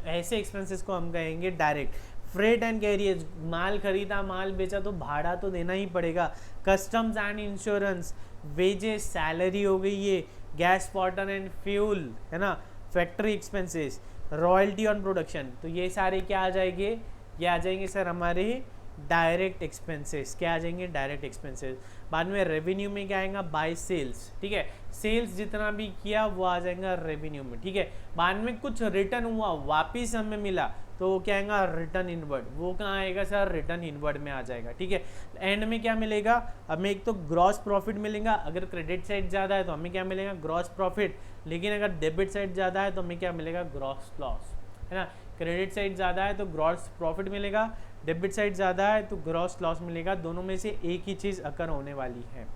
ऐसे एक्सपेंसेस को हम कहेंगे डायरेक्ट। फ्रेट एंड कैरियर्स, माल खरीदा माल बेचा तो भाड़ा तो देना ही पड़ेगा। Customs and insurance, wages salary हो गई ये, गैस वाटर एंड फ्यूल है ना, factory expenses, royalty on production, तो ये सारे क्या आ जाएंगे, ये आ जाएंगे सर हमारे डायरेक्ट एक्सपेंसेस। क्या आ जाएंगे, डायरेक्ट एक्सपेंसेस। बाद में रेवेन्यू में क्या आएगा, बाय सेल्स, ठीक है। सेल्स जितना भी किया वो आ जाएगा रेवेन्यू में, ठीक है। बाद में कुछ रिटर्न हुआ, वापिस हमें मिला, तो वो क्या आएगा, रिटर्न इनवर्ड। वो कहाँ आएगा सर, रिटर्न इनवर्ड में आ जाएगा, ठीक है। एंड में क्या मिलेगा हमें, एक तो ग्रॉस प्रॉफिट मिलेगा, अगर क्रेडिट साइड ज़्यादा है तो हमें क्या मिलेगा, ग्रॉस प्रॉफिट। लेकिन अगर डेबिट साइड ज़्यादा है तो हमें क्या मिलेगा, ग्रॉस लॉस, है ना। क्रेडिट साइड ज़्यादा है तो ग्रॉस प्रॉफिट मिलेगा, डेबिट साइड ज़्यादा है तो ग्रॉस लॉस मिलेगा। दोनों में से एक ही चीज़ अकर होने वाली है,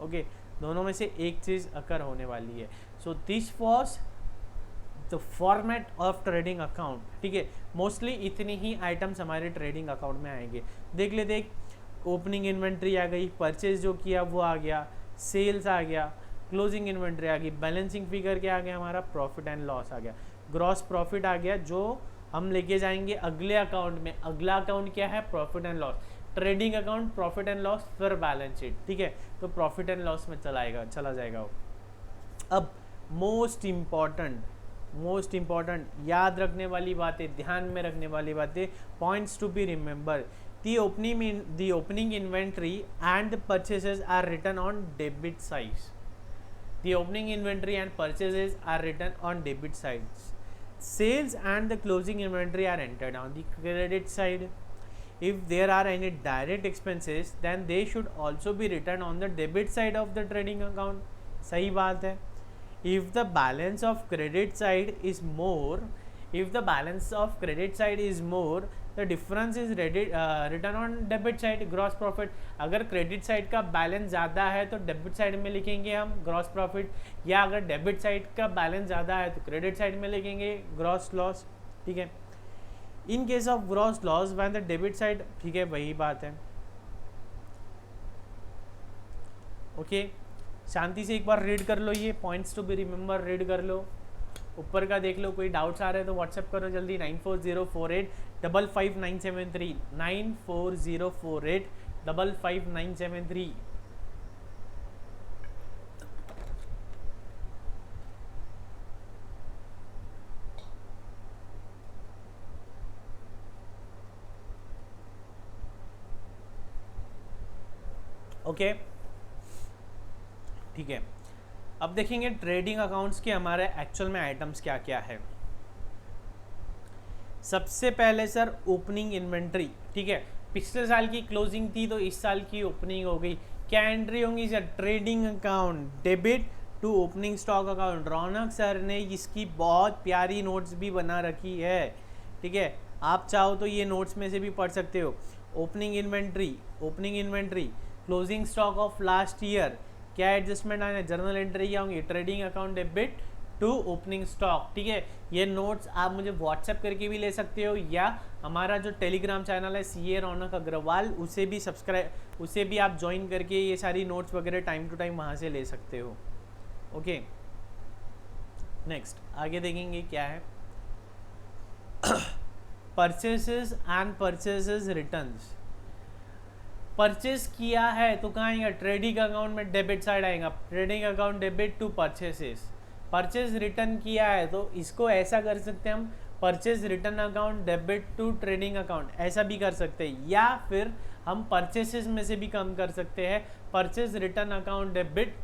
ओके। दोनों में से एक चीज़ अकर होने वाली है। So this was the format of trading account, ठीक है। मोस्टली इतनी ही आइटम्स हमारे ट्रेडिंग अकाउंट में आएंगे। देख लेते, एक ओपनिंग इन्वेंट्री आ गई, परचेज जो किया वो आ गया, सेल्स आ गया, क्लोजिंग इन्वेंट्री आ गई, बैलेंसिंग फिगर क्या आ गया हमारा, प्रॉफिट एंड लॉस आ गया, ग्रॉस प्रॉफिट आ गया, जो हम लेके जाएंगे अगले अकाउंट में। अगला अकाउंट क्या है, profit and loss, trading account, profit and loss, फिर बैलेंस शीट, ठीक है। तो प्रॉफिट एंड लॉस में चला जाएगा वो। अब मोस्ट इम्पॉर्टेंट याद रखने वाली बातें, ध्यान में रखने वाली बातें, points to be remember. The opening inventory and purchases are written on debit sides. The opening inventory and purchases are written on debit sides. Sales and the closing inventory are entered on the credit side. If there are any direct expenses, then they should also be written on the debit side of the trading account. सही बात है। If the balance of credit side is more, the difference is written on debit side, gross profit. अगर credit side का balance ज़्यादा है तो debit side में लिखेंगे हम ग्रॉस प्रॉफिट, या अगर डेबिट साइड का बैलेंस ज़्यादा है तो क्रेडिट साइड में लिखेंगे ग्रॉस लॉस, ठीक है। In case of gross loss when the debit side, ठीक है, वही बात है, ओके। शांति से एक बार रीड कर लो, ये points to be remember read कर लो, ऊपर का देख लो। कोई डाउट्स आ रहे हैं तो व्हाट्सएप करो जल्दी, 9404855973, 9404855973। ओके, ठीक है। अब देखेंगे ट्रेडिंग अकाउंट्स के हमारे एक्चुअल में आइटम्स क्या क्या है। सबसे पहले सर ओपनिंग इन्वेंट्री, ठीक है। पिछले साल की क्लोजिंग थी तो इस साल की ओपनिंग हो गई। क्या एंट्री होंगी sir, trading account debit to opening stock account. Raunak sir ने इसकी बहुत प्यारी नोट्स भी बना रखी है, ठीक है। आप चाहो तो ये नोट्स में से भी पढ़ सकते हो। Opening inventory, closing stock of last year, क्या एडजस्टमेंट आने, जर्नल एंट्री क्या होंगी, trading account debit to opening stock, ठीक है। ये नोट्स आप मुझे व्हाट्सएप करके भी ले सकते हो, या हमारा जो टेलीग्राम चैनल है CA रौनक अग्रवाल, उसे भी आप ज्वाइन करके ये सारी नोट्स वगैरह टाइम टू टाइम वहाँ से ले सकते हो, ओके। नेक्स्ट आगे देखेंगे क्या है, purchases and purchases returns. Purchase किया है तो कहाँ आएगा, ट्रेडिंग अकाउंट में डेबिट साइड आएगा, trading account debit to purchases. Purchase return किया है तो इसको ऐसा कर सकते हैं हम, purchase return account debit to trading account, ऐसा भी कर सकते हैं। या फिर हम परचेसेस में से भी कम कर सकते हैं, purchase return account debit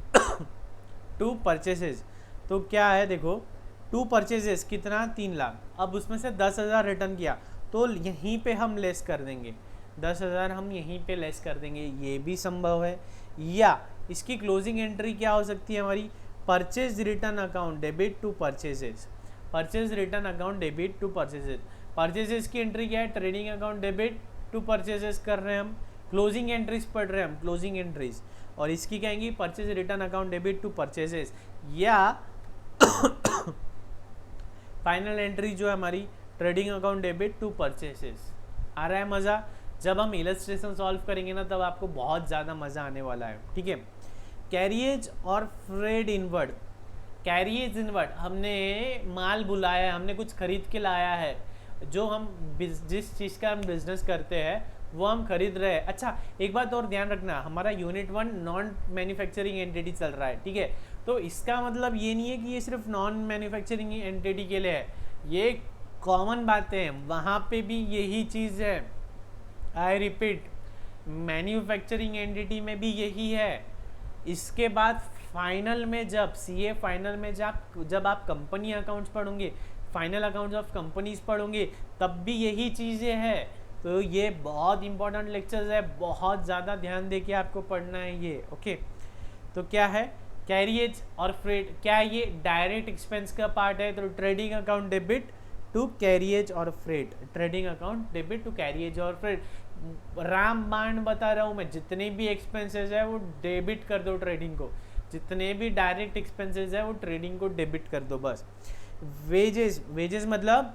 to purchases. तो क्या है देखो, टू परचेसेस कितना, 3 लाख। अब उसमें से 10,000 रिटर्न किया तो यहीं पे हम लेस कर देंगे, 10,000 हम यहीं पे लेस कर देंगे, ये भी संभव है। या इसकी क्लोजिंग एंट्री क्या हो सकती है हमारी, purchase return account debit to purchases, purchase return account debit to purchases. Purchases की एंट्री क्या है, trading account debit to purchases कर रहे हैं हम, क्लोजिंग एंट्रीज पढ़ रहे हैं हम, क्लोजिंग एंट्रीज, और इसकी कहेंगी purchase return account debit to purchases, या फाइनल एंट्री जो है हमारी trading account debit to purchases. आ रहा है मज़ा? जब हम इलस्ट्रेशन सॉल्व करेंगे ना तब आपको बहुत ज़्यादा मज़ा आने वाला है, ठीक है। कैरिएज और फ्रेड इनवर्ड। कैरिएज इनवर्ड, हमने माल बुलाया, हमने कुछ खरीद के लाया है, जो हम जिस चीज़ का हम बिजनेस करते हैं वो हम खरीद रहे हैं। अच्छा, एक बात और ध्यान रखना, हमारा यूनिट 1 नॉन मैन्युफैक्चरिंग एंटिटी चल रहा है, ठीक है। तो इसका मतलब ये नहीं है कि ये सिर्फ नॉन मैन्युफैक्चरिंग एंटिटी के लिए है, ये कॉमन बातें हैं, वहाँ पे भी यही चीज़ है। आई रिपीट, मैन्युफैक्चरिंग एंटिटी में भी यही है। इसके बाद फाइनल में जब सीए फाइनल में जब आप कंपनी अकाउंट्स पढ़ोगे, फाइनल अकाउंट्स ऑफ कंपनीज पढ़ोगे, तब भी यही चीज़ें हैं। तो ये बहुत इंपॉर्टेंट लेक्चर्स है, बहुत ज़्यादा ध्यान दे के आपको पढ़ना है ये, ओके। तो क्या है कैरिएज और फ्रेट, क्या है ये डायरेक्ट एक्सपेंस का पार्ट है, तो trading account debit to carriage और freight, trading account debit to carriage और फ्रेट। रामबाण बता रहा हूँ मैं, जितने भी एक्सपेंसेस है वो डेबिट कर दो ट्रेडिंग को, जितने भी डायरेक्ट एक्सपेंसेस है वो ट्रेडिंग को डेबिट कर दो बस। वेजेस मतलब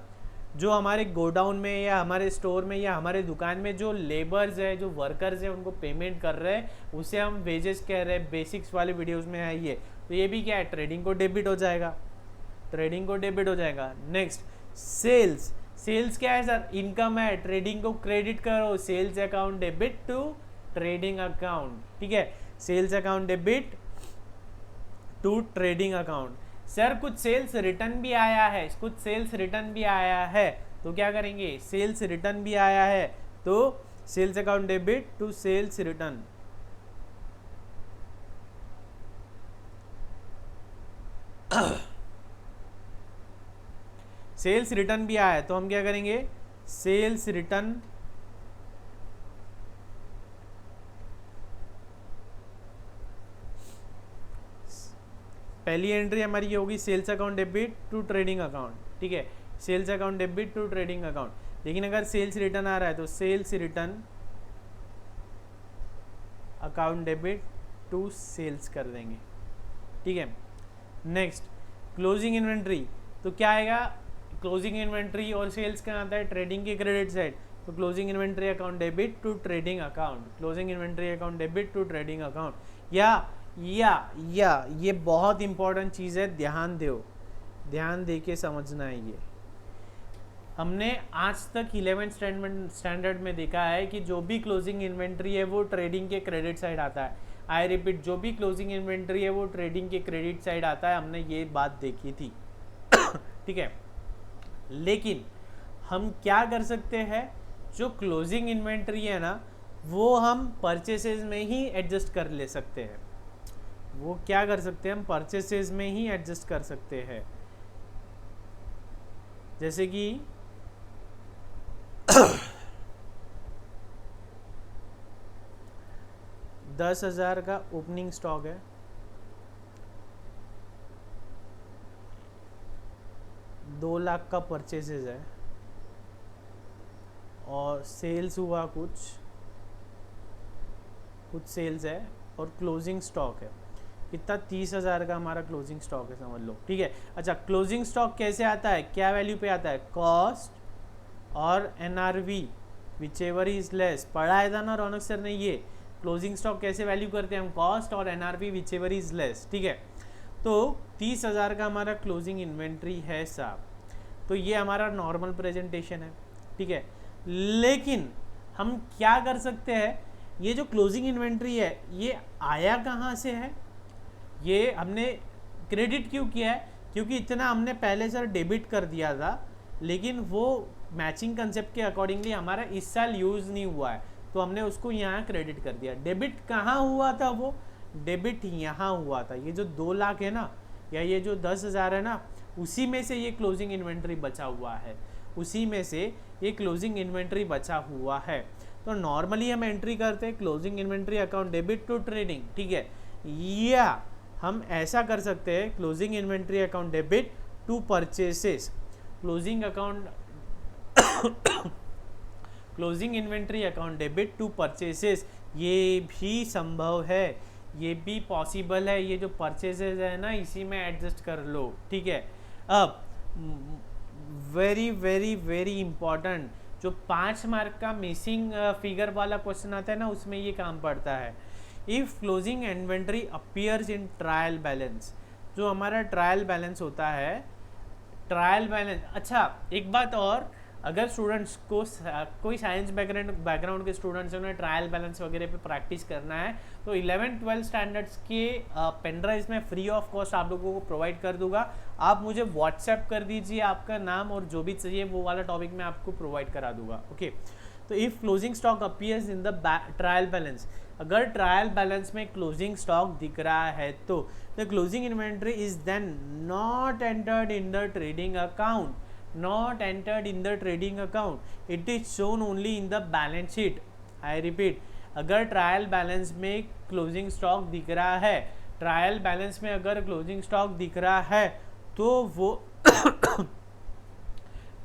जो हमारे गोडाउन में या हमारे स्टोर में या हमारे दुकान में जो लेबर्स है, जो वर्कर्स है, उनको पेमेंट कर रहे हैं, उसे हम वेजेस कह रहे हैं। बेसिक्स वाले वीडियोस में है ये। तो ये भी क्या है, ट्रेडिंग को डेबिट हो जाएगा, ट्रेडिंग को डेबिट हो जाएगा। नेक्स्ट सेल्स, सेल्स क्या है सर, इनकम है, ट्रेडिंग को क्रेडिट करो, sales account debit to trading account, ठीक है। Sales account debit to trading account. Sir कुछ सेल्स रिटर्न भी आया है, कुछ सेल्स रिटर्न भी आया है, तो क्या करेंगे, सेल्स रिटर्न भी आया है तो sales account debit to sales return. Sales return भी आया है तो हम क्या करेंगे, सेल्स रिटर्न पहली एंट्री हमारी ये होगी sales account debit to trading account, ठीक है, sales account debit to trading account. लेकिन अगर सेल्स रिटर्न आ रहा है तो sales return account debit to sales कर देंगे, ठीक है। नेक्स्ट क्लोजिंग इन्वेंट्री, तो क्या आएगा, क्लोजिंग इन्वेंट्री और सेल्स कहाँ आता है, ट्रेडिंग की क्रेडिट साइड, तो closing inventory account debit to trading account, closing inventory account debit to trading account. या ये बहुत इंपॉर्टेंट चीज़ है, ध्यान दो, ध्यान दे के समझना है ये। हमने आज तक 11th स्टैंडर्ड में देखा है कि जो भी क्लोजिंग इन्वेंट्री है वो ट्रेडिंग के क्रेडिट साइड आता है। आई रिपीट, जो भी क्लोजिंग इन्वेंट्री है वो ट्रेडिंग के क्रेडिट साइड आता है, हमने ये बात देखी थी ठीक है। लेकिन हम क्या कर सकते हैं, जो क्लोजिंग इन्वेंट्री है ना वो हम परचेसेस में ही एडजस्ट कर ले सकते हैं, वो क्या कर सकते हैं, हम परचेसेस में ही एडजस्ट कर सकते हैं। जैसे कि 10,000 का ओपनिंग स्टॉक है, 2 लाख का परचेसेस है और सेल्स हुआ कुछ सेल्स है और क्लोजिंग स्टॉक है कितना, 30,000 का हमारा क्लोजिंग स्टॉक है समझ लो, ठीक है। अच्छा, क्लोजिंग स्टॉक कैसे आता है, क्या वैल्यू पे आता है, कॉस्ट और NRV which ever is less, पढ़ाया था ना रौनक सर ने ये, क्लोजिंग स्टॉक कैसे वैल्यू करते हैं हम, कॉस्ट और NRV which ever is less, ठीक है। तो 30,000 का हमारा क्लोजिंग इन्वेंट्री है साहब, तो ये हमारा नॉर्मल प्रेजेंटेशन है, ठीक है। लेकिन हम क्या कर सकते हैं, ये जो क्लोजिंग इन्वेंट्री है ये आया कहाँ से है, ये हमने क्रेडिट क्यों किया है, क्योंकि इतना हमने पहले सर डेबिट कर दिया था, लेकिन वो मैचिंग कंसेप्ट के अकॉर्डिंगली हमारा इस साल यूज़ नहीं हुआ है, तो हमने उसको यहाँ क्रेडिट कर दिया। डेबिट कहाँ हुआ था, वो डेबिट यहाँ हुआ था, ये जो 2 लाख है ना या ये जो 10,000 है ना, उसी में से ये क्लोजिंग इन्वेंट्री बचा हुआ है, उसी में से ये क्लोजिंग इन्वेंट्री बचा हुआ है। तो नॉर्मली हम एंट्री करते हैं closing inventory account debit to trading, ठीक है, या हम ऐसा कर सकते हैं closing inventory account debit to purchases, closing account closing inventory account debit to purchases, ये भी संभव है, ये भी पॉसिबल है। ये जो परचेसेस है ना, इसी में एडजस्ट कर लो, ठीक है। अब वेरी वेरी वेरी इंपॉर्टेंट, जो 5 मार्क का मिसिंग फिगर वाला क्वेश्चन आता है ना, उसमें ये काम पड़ता है। If closing inventory appears in trial balance, जो हमारा ट्रायल बैलेंस होता है, ट्रायल बैलेंस। अच्छा, एक बात और, अगर स्टूडेंट्स को कोई साइंस बैकग्राउंड के स्टूडेंट्स उन्हें ट्रायल बैलेंस वगैरह पे प्रैक्टिस करना है, तो 11-12 स्टैंडर्ड्स के पेनड्राइव्स में फ्री ऑफ कॉस्ट आप लोगों को प्रोवाइड कर दूंगा। आप मुझे व्हाट्सएप कर दीजिए आपका नाम और जो भी चाहिए वो वाला टॉपिक मैं आपको प्रोवाइड करा दूंगा, ओके। तो if closing stock appears in the trial balance, अगर ट्रायल बैलेंस में क्लोजिंग स्टॉक दिख रहा है तो the closing inventory is then not entered in the trading account, not entered in the trading account, it is shown only in the balance sheet। I repeat, अगर trial balance में closing stock दिख रहा है, trial balance में अगर closing stock दिख रहा है तो वो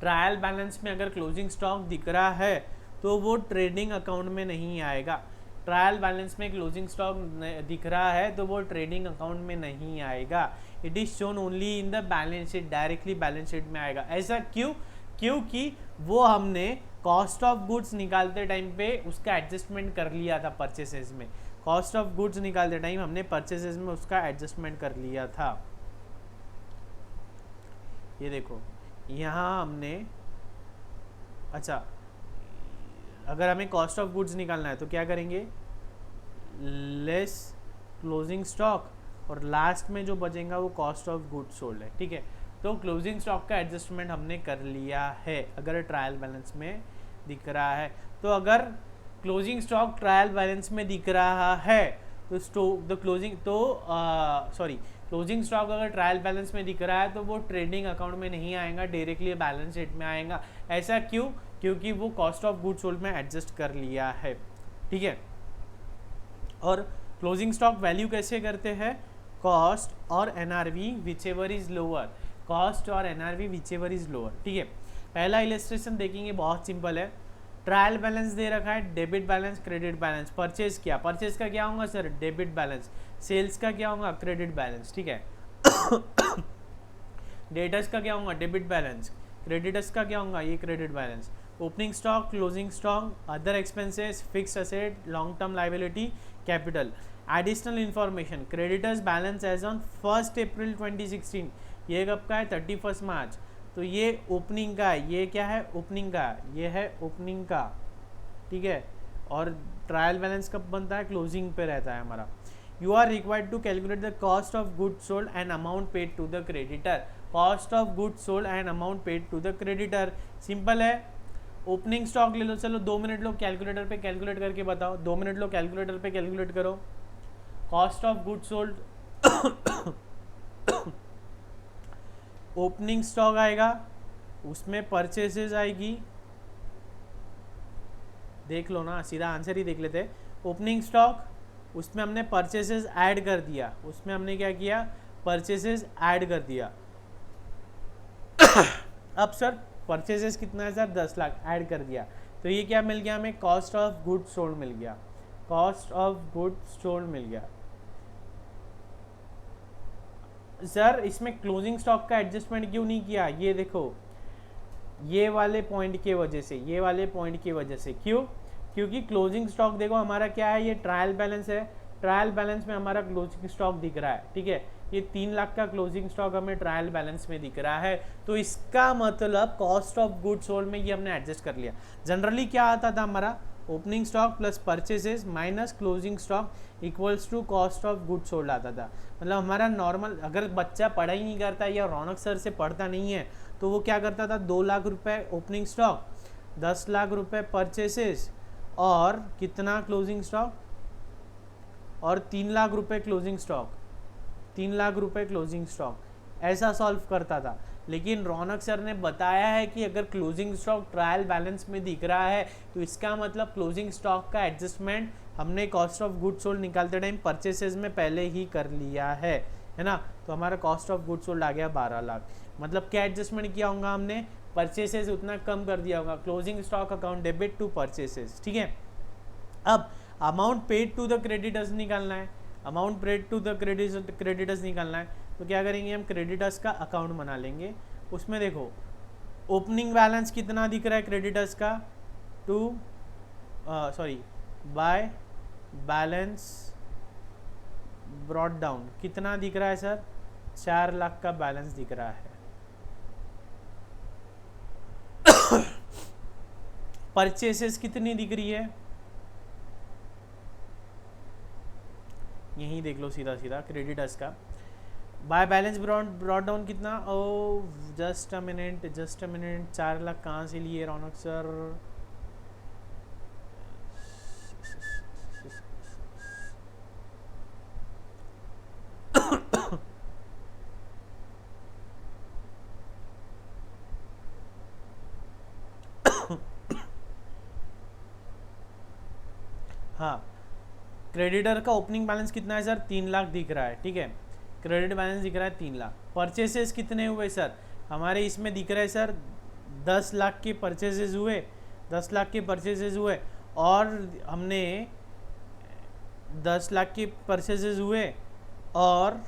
ट्रायल बैलेंस में अगर क्लोजिंग स्टॉक दिख रहा है तो वो ट्रेडिंग अकाउंट में नहीं आएगा। ट्रायल बैलेंस में क्लोजिंग स्टॉक दिख रहा है तो वो ट्रेडिंग अकाउंट में नहीं आएगा। It is shown only in the balance sheet, directly balance sheet में आएगा। ऐसा क्यों? क्योंकि वो हमने कॉस्ट ऑफ गुड्स निकालते टाइम पे उसका एडजस्टमेंट कर लिया था परचेसेस में। कॉस्ट ऑफ गुड्स निकालते टाइम हमने परचेसेस में उसका एडजस्टमेंट कर लिया था। ये देखो यहाँ हमने, अच्छा, अगर हमें कॉस्ट ऑफ गुड्स निकालना है तो क्या करेंगे, लेस क्लोजिंग स्टॉक, और लास्ट में जो बचेगा वो कॉस्ट ऑफ गुड्स सोल्ड है, ठीक है। तो क्लोजिंग स्टॉक का एडजस्टमेंट हमने कर लिया है अगर ट्रायल बैलेंस में दिख रहा है। तो अगर क्लोजिंग स्टॉक ट्रायल बैलेंस में दिख रहा है तो क्लोजिंग स्टॉक अगर ट्रायल बैलेंस में दिख रहा है तो वो ट्रेडिंग अकाउंट में नहीं आएगा, डायरेक्टली बैलेंस शीट में आएगा। ऐसा क्यों? क्योंकि वो कॉस्ट ऑफ गुड्स सोल्ड में एडजस्ट कर लिया है, ठीक है। और क्लोजिंग स्टॉक वैल्यू कैसे करते हैं, कॉस्ट और NRV whichever is lower, cost और एनआरवी विचएवर इज लोअर, ठीक है। पहला इलस्ट्रेशन देखेंगे, बहुत सिंपल है। ट्रायल बैलेंस दे रखा है, debit balance, credit balance. Purchase किया, परचेज का क्या होगा सर, डेबिट बैलेंस। सेल्स का क्या होगा, क्रेडिट बैलेंस, ठीक है। डेटर्स का क्या होगा, डेबिट बैलेंस। क्रेडिटर्स का क्या होगा, ये credit balance. Opening stock, closing stock, other expenses, fixed asset, long term liability, capital. Additional information, creditors balance as on 1 April 2016, ये कब का है, 31 मार्च। तो ये ओपनिंग का है, ये क्या है, ओपनिंग का, ये है ओपनिंग का, ठीक है। और ट्रायल बैलेंस कब बनता है, क्लोजिंग पे रहता है हमारा। You are required to calculate the cost of goods sold and amount paid to the creditor. Cost of goods sold and amount paid to the creditor, simple है। ओपनिंग स्टॉक ले लो, चलो 2 मिनट लो calculator पे calculate करके बताओ, 2 minute लो calculator पे कैलकुलेट करो। Cost of goods sold opening stock आएगा, उसमें परचेसेस आएगी, देख लो ना, सीधा आंसर ही देख लेते हैं। ओपनिंग स्टॉक, उसमें हमने परचेसेस ऐड कर दिया, उसमें हमने क्या किया, परचेसेस ऐड कर दिया। अब सर परचेसेस कितना है सर, 10 लाख, ऐड कर दिया, तो ये क्या मिल गया हमें, कॉस्ट ऑफ गुड्स सोल्ड मिल गया, कॉस्ट ऑफ गुड्स सोल्ड मिल गया। सर इसमें क्लोजिंग स्टॉक का एडजस्टमेंट क्यों नहीं किया, ये देखो, ये वाले पॉइंट के वजह से, ये वाले पॉइंट की वजह से। क्यों? क्योंकि क्लोजिंग स्टॉक देखो हमारा क्या है, ये ट्रायल बैलेंस है, ट्रायल बैलेंस में हमारा क्लोजिंग स्टॉक दिख रहा है, ठीक है। ये 3 लाख का क्लोजिंग स्टॉक हमें ट्रायल बैलेंस में दिख रहा है, तो इसका मतलब कॉस्ट ऑफ गुड्स सोल्ड में ये हमने एडजस्ट कर लिया। जनरली क्या आता था हमारा, opening stock plus purchases minus closing stock equals to cost of goods sold आता था। मतलब हमारा नॉर्मल, अगर बच्चा पढ़ाई नहीं करता या रौनक सर से पढ़ता नहीं है तो वो क्या करता था, 2 लाख रुपए ओपनिंग स्टॉक, 10 लाख रुपए परचेसेस और कितना क्लोजिंग स्टॉक, और 3 लाख रुपए क्लोजिंग स्टॉक, 3 लाख रुपए क्लोजिंग स्टॉक, ऐसा सॉल्व करता था। लेकिन रौनक सर ने बताया है कि अगर क्लोजिंग स्टॉक ट्रायल बैलेंस में दिख रहा है तो इसका मतलब क्लोजिंग स्टॉक का एडजस्टमेंट हमने कॉस्ट ऑफ गुड्स सोल्ड निकालते टाइम परचेसेस में पहले ही कर लिया है ना। तो हमारा कॉस्ट ऑफ गुड्स सोल्ड आ गया 12 लाख। मतलब क्या एडजस्टमेंट किया होगा हमने, परचेसेस उतना कम कर दिया होगा, closing stock account debit to purchases, ठीक है। अब amount paid to the creditors निकालना है, amount paid to the creditors निकालना है, तो क्या करेंगे हम, क्रेडिटर्स का अकाउंट बना लेंगे। उसमें देखो ओपनिंग बैलेंस कितना दिख रहा है क्रेडिटर्स का, बाय बैलेंस ब्रॉट डाउन कितना दिख रहा है सर, 4 लाख का बैलेंस दिख रहा है। परचेसेस कितनी दिख रही है, यही देख लो सीधा सीधा क्रेडिटर्स का। बाय बैलेंस ब्रॉट डाउन कितना, ओ जस्ट अ मिनट 4 लाख कहाँ से लिए रौनक सर, हाँ क्रेडिटर का ओपनिंग बैलेंस कितना है सर, 3 लाख दिख रहा है, ठीक है। क्रेडिट बैलेंस दिख रहा है 3 लाख। परचेसेस कितने हुए सर, हमारे इसमें दिख रहे हैं सर 10 लाख के परचेसेस हुए, 10 लाख के परचेसेस हुए, और हमने 10 लाख के परचेसेस हुए, और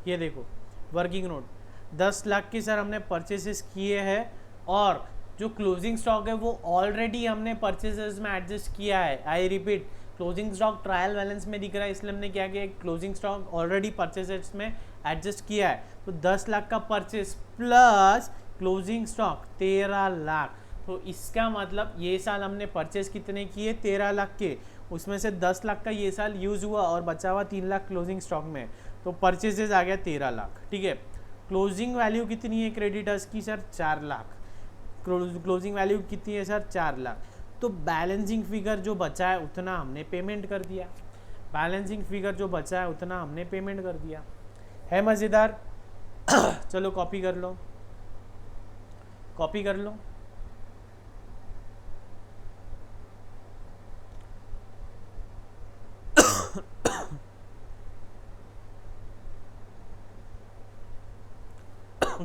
ये देखो वर्किंग नोट 10 लाख की सर हमने परचेसेस किए हैं, और जो क्लोजिंग स्टॉक है वो ऑलरेडी हमने परचेसेस में एडजस्ट किया है। I repeat, closing stock trial balance में दिख रहा है, इसलिए हमने क्या किया, क्लोजिंग स्टॉक ऑलरेडी परचेसेस में एडजस्ट किया है। तो 10 लाख का purchase plus closing stock 13 lakh, तो इसका मतलब ये साल हमने परचेस कितने किए, 13 लाख के, उसमें से 10 लाख का ये साल यूज हुआ और बचा हुआ 3 लाख क्लोजिंग स्टॉक में, तो परचेसेस आ गया 13 लाख, ठीक है। क्लोजिंग वैल्यू कितनी है क्रेडिटर्स की सर, 4 लाख, क्लोजिंग वैल्यू कितनी है सर, 4 लाख। तो बैलेंसिंग फिगर जो बचा है उतना हमने पेमेंट कर दिया, बैलेंसिंग फिगर जो बचा है उतना हमने पेमेंट कर दिया। है मज़ेदार? चलो कॉपी कर लो, कॉपी कर लो।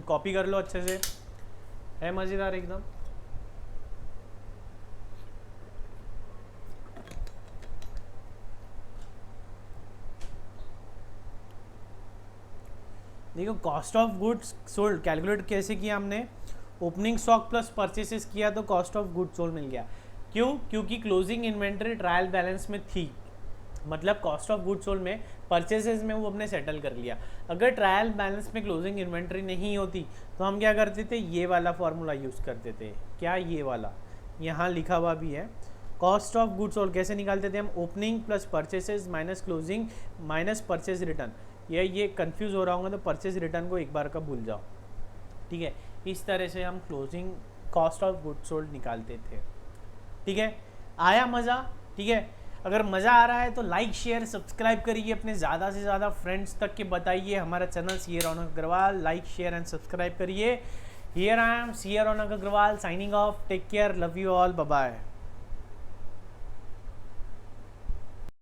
कॉपी कर लो अच्छे से, है मज़ेदार एकदम। देखो cost of goods sold calculate कैसे किया हमने, ओपनिंग स्टॉक प्लस परचेसेस किया तो कॉस्ट ऑफ गुड्स सोल्ड मिल गया। क्यों? क्योंकि क्लोजिंग इन्वेंट्री ट्रायल बैलेंस में थी, मतलब कॉस्ट ऑफ गुड्स सोल्ड में परचेसेस में वो हमने सेटल कर लिया। अगर ट्रायल बैलेंस में क्लोजिंग इन्वेंट्री नहीं होती तो हम क्या करते थे, ये वाला फॉर्मूला यूज़ करते थे। क्या? ये वाला, यहाँ लिखा हुआ भी है। कॉस्ट ऑफ गुड्स सोल्ड कैसे निकालते थे हम, opening plus purchases minus closing minus purchase return. ये कंफ्यूज हो रहा होगा तो परचेज रिटर्न को एक बार का भूल जाओ, ठीक है। इस तरह से हम closing cost of goods sold निकालते थे, ठीक है। आया मज़ा? ठीक है। अगर मज़ा आ रहा है तो लाइक शेयर सब्सक्राइब करिए, अपने ज़्यादा से ज़्यादा फ्रेंड्स तक के बताइए हमारा channel CA Raunak Agrawal, like share and subscribe करिए। Here I am CA Raunak Agrawal signing off, take care, love you all, bye bye.